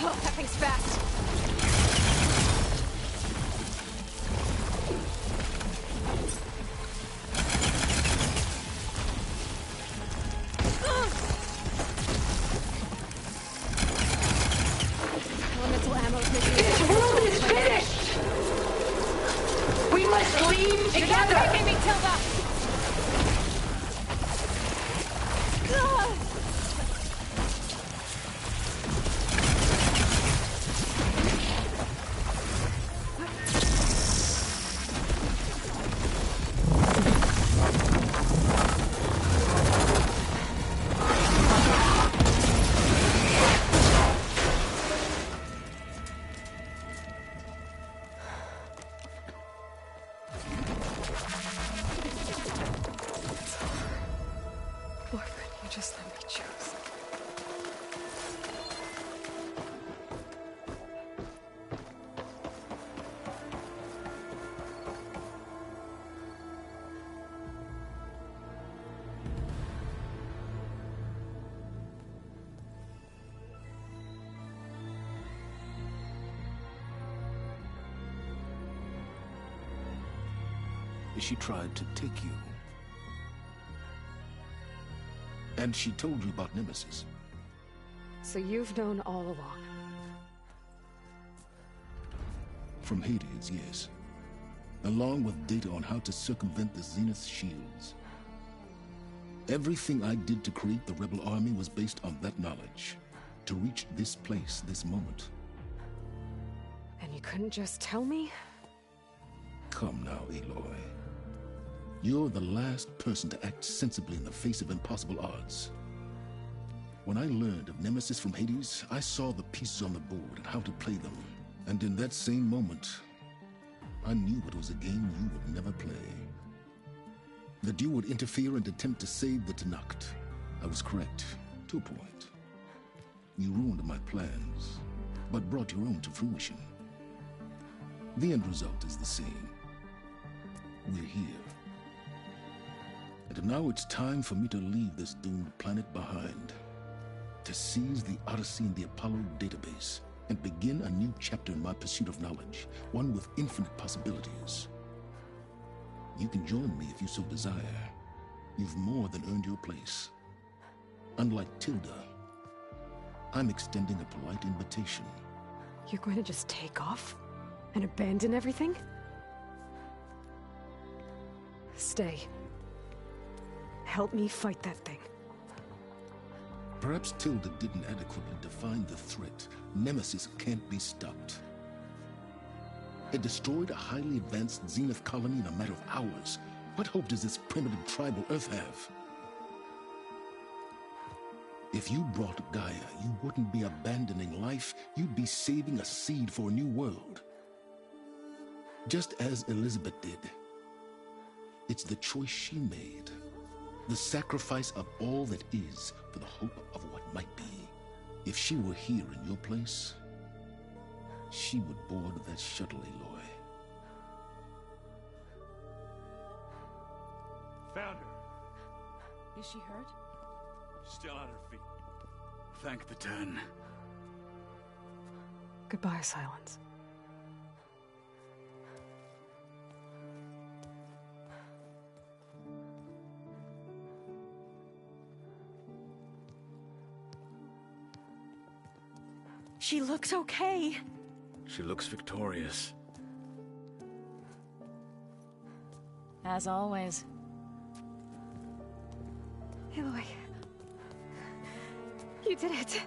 Oh, that thing's fast. Elemental ammo's making This world is finished! We must leave You're not together! breaking me, Tilda! Why couldn't you just let me choose? She tried to take you. And she told you about Nemesis. So you've known all along. From Hades, yes. Along with data on how to circumvent the Zenith shields. Everything I did to create the rebel army was based on that knowledge. To reach this place, this moment. And you couldn't just tell me? Come now, Aloy. You're the last person to act sensibly in the face of impossible odds. When I learned of Nemesis from Hades, I saw the pieces on the board and how to play them. And in that same moment, I knew it was a game you would never play. That you would interfere and attempt to save the Tenakth. I was correct, to a point. You ruined my plans, but brought your own to fruition. The end result is the same. We're here. And now it's time for me to leave this doomed planet behind. To seize the Odyssey and the Apollo database, and begin a new chapter in my pursuit of knowledge, one with infinite possibilities. You can join me if you so desire. You've more than earned your place. Unlike Tilda, I'm extending a polite invitation. You're going to just take off? And abandon everything? Stay. Help me fight that thing. Perhaps Tilda didn't adequately define the threat. Nemesis can't be stopped. It destroyed a highly advanced Zenith colony in a matter of hours. What hope does this primitive tribal Earth have? If you brought Gaia, you wouldn't be abandoning life, you'd be saving a seed for a new world. Just as Elizabeth did. It's the choice she made. The sacrifice of all that is for the hope of what might be. If she were here in your place, she would board that shuttle, Aloy. Found her. Is she hurt? Still on her feet. Thank the Ten. Goodbye, Silence. She looks okay. She looks victorious. As always. Aloy. You did it.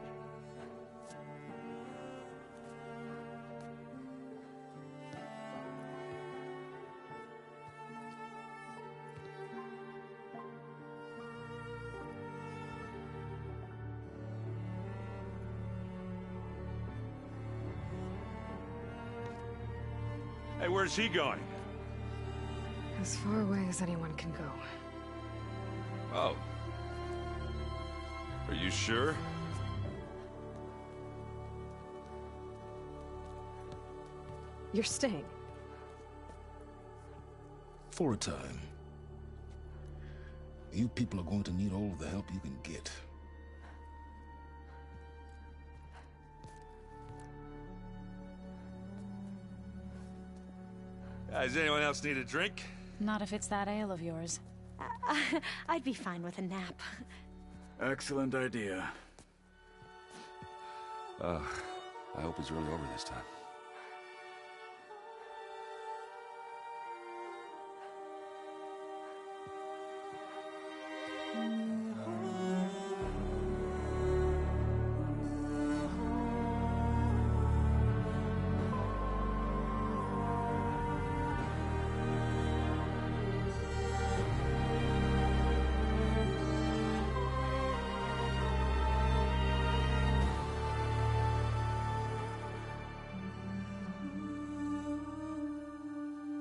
Hey, where's he going? As far away as anyone can go. Oh. Are you sure? You're staying. For a time. You people are going to need all of the help you can get. Does anyone else need a drink? Not if it's that ale of yours. I'd be fine with a nap. Excellent idea. I hope it's really over this time.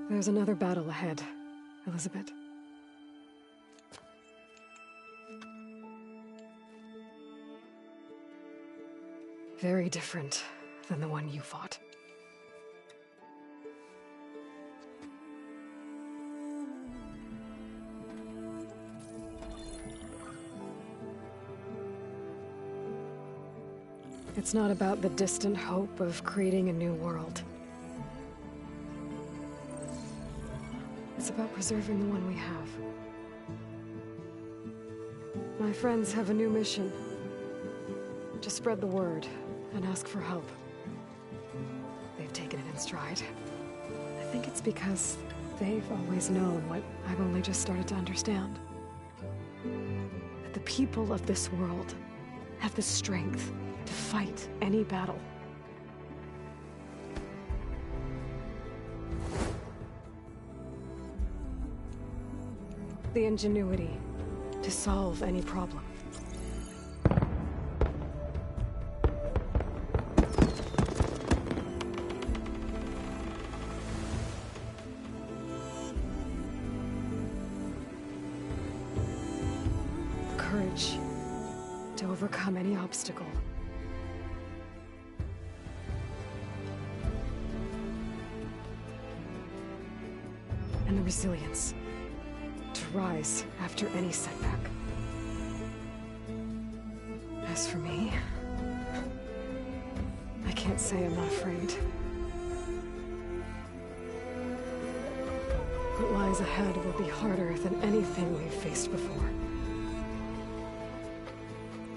There's another battle ahead, Elizabeth. Very different than the one you fought. It's not about the distant hope of creating a new world. It's about preserving the one we have. My friends have a new mission. To spread the word and ask for help. They've taken it in stride. I think it's because they've always known what I've only just started to understand. That the people of this world have the strength to fight any battle. The ingenuity to solve any problem. The courage to overcome any obstacle. And the resilience to rise after any setback. As for me, I can't say I'm not afraid. What lies ahead will be harder than anything we've faced before.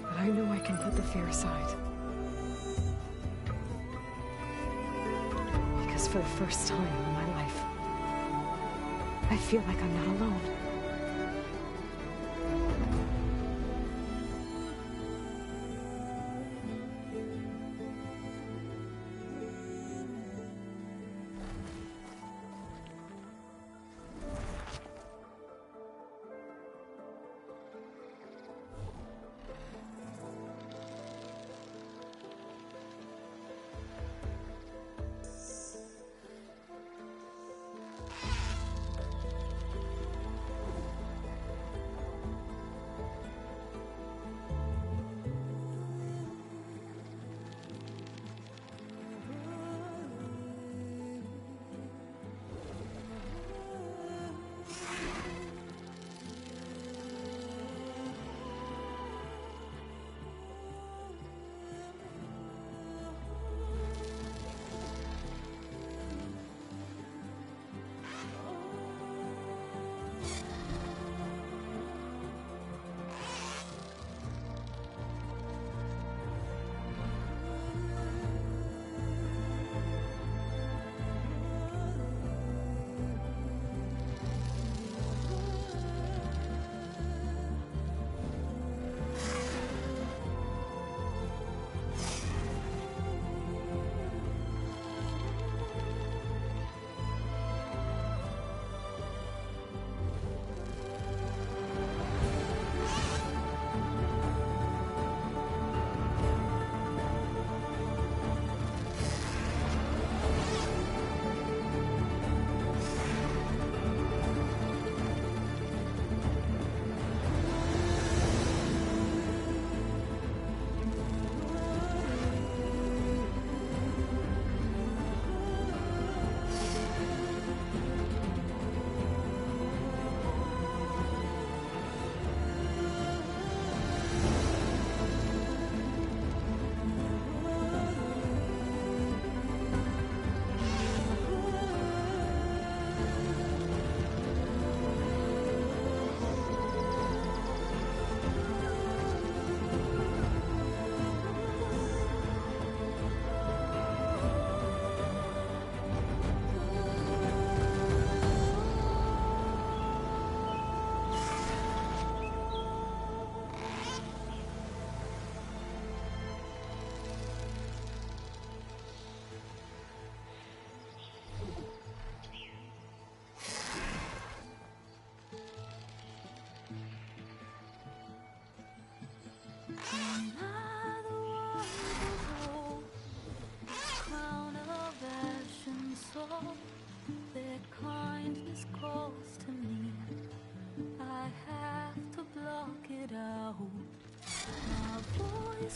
But I know I can put the fear aside. Because for the first time in my life, I feel like I'm not alone.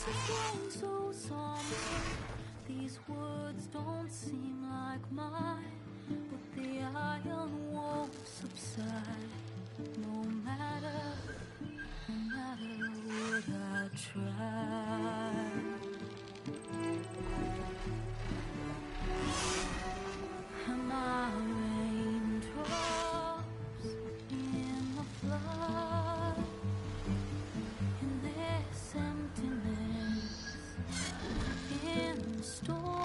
What's it getting so somber? These words don't seem like mine, but the iron won't subside. No matter what I try. And my raindrops in the flood, in this emptiness, in the storm.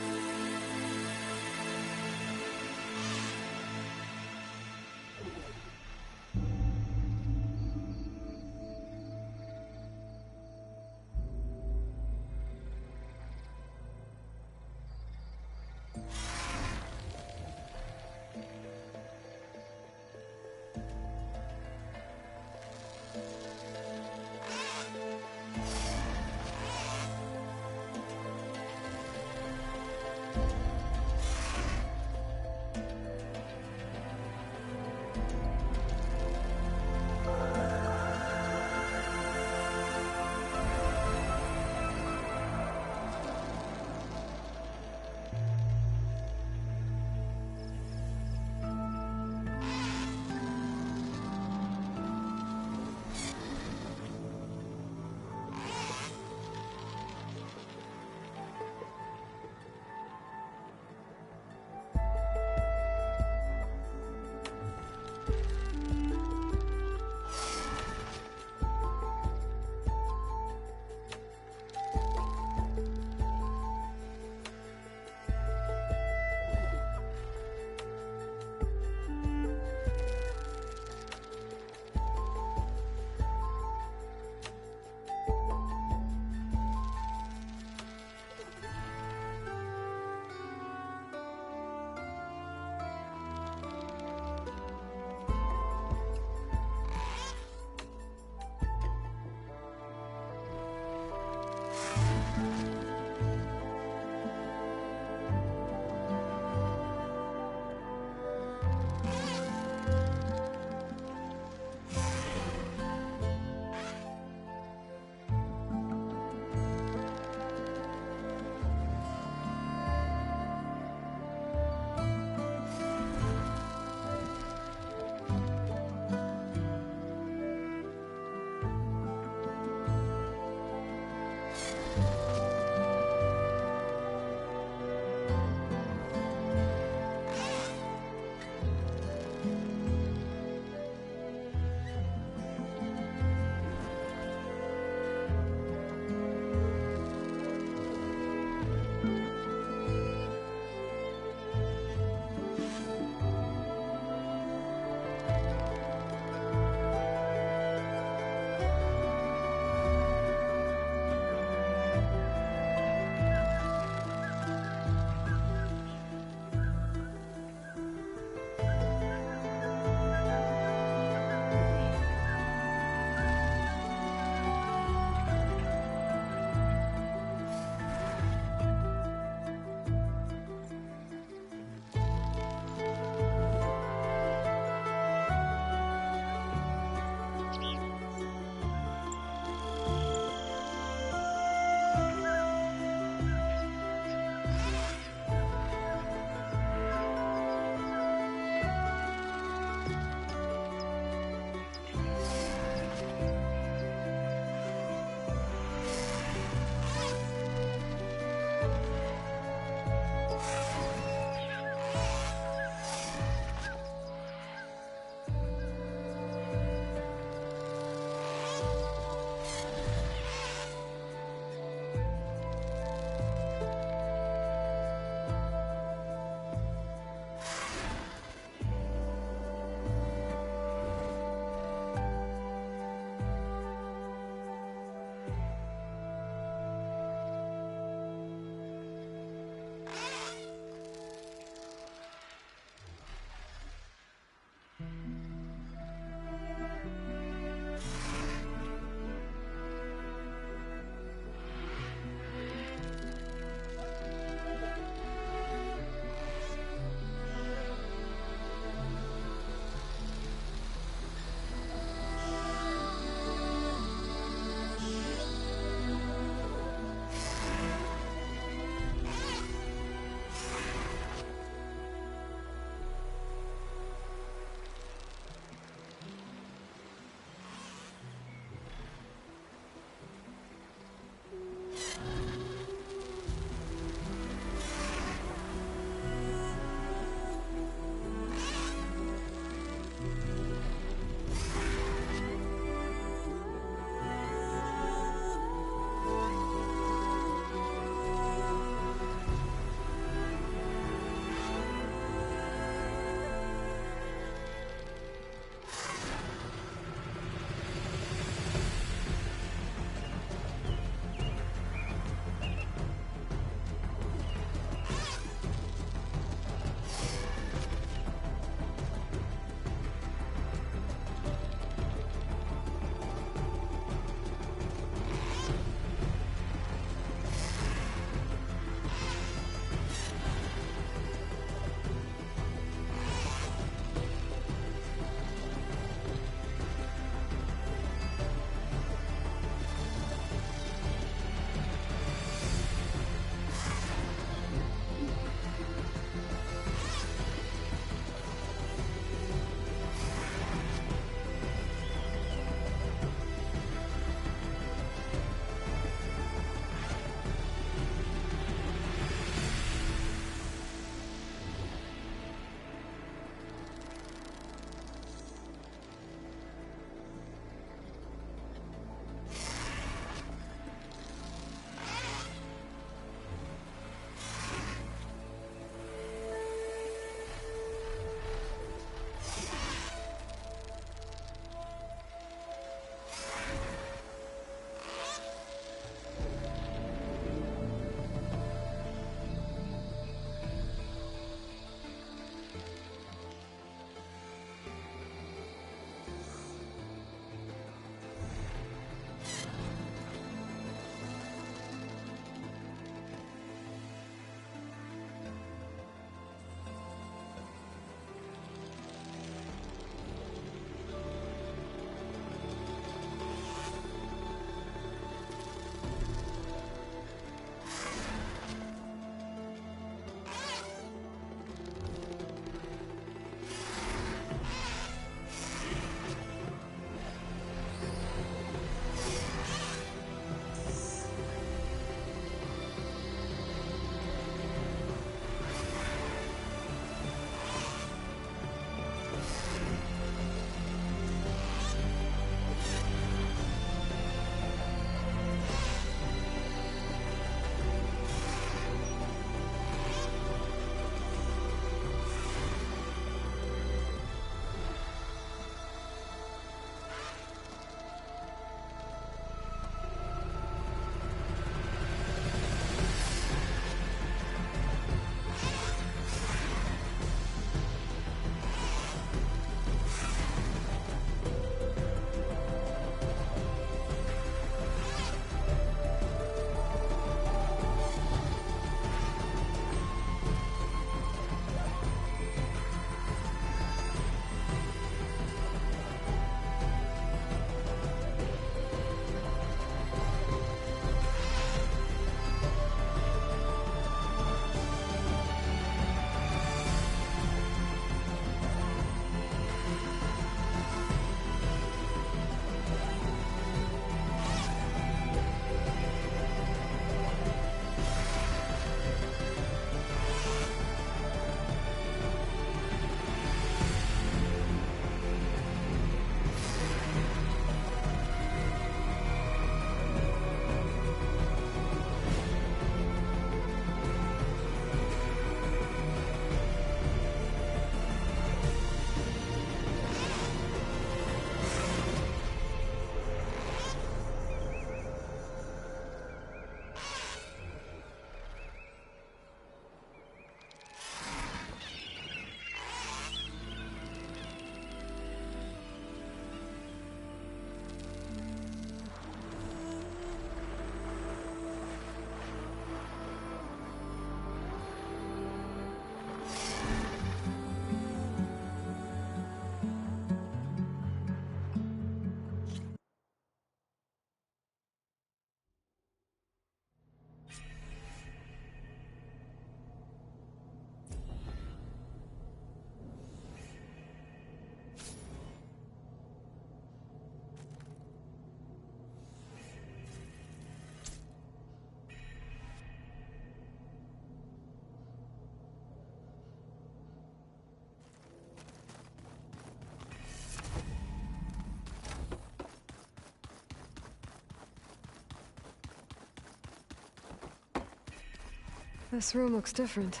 This room looks different.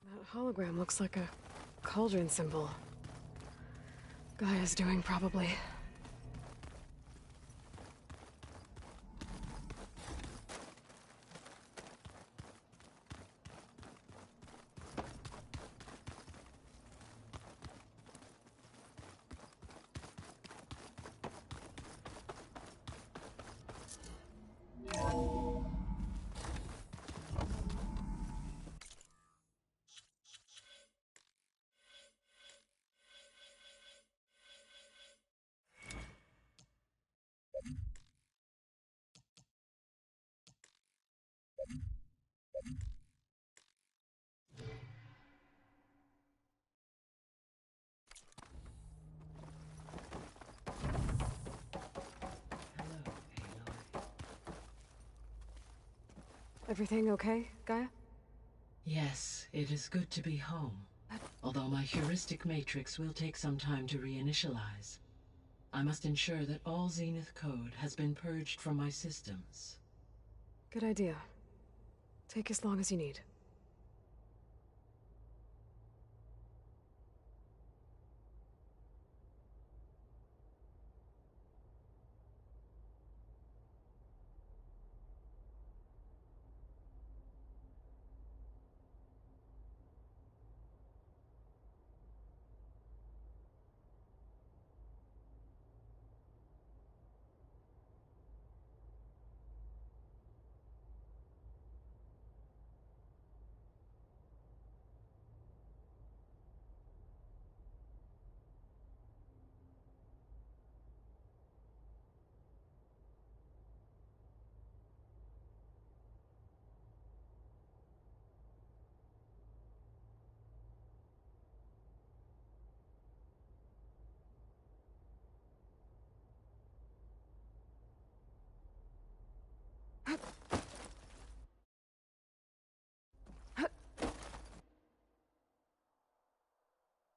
That hologram looks like a cauldron symbol. Gaia's doing, probably. Everything okay, Gaia? Yes, it is good to be home. Although my heuristic matrix will take some time to reinitialize. I must ensure that all Zenith code has been purged from my systems. Good idea. Take as long as you need.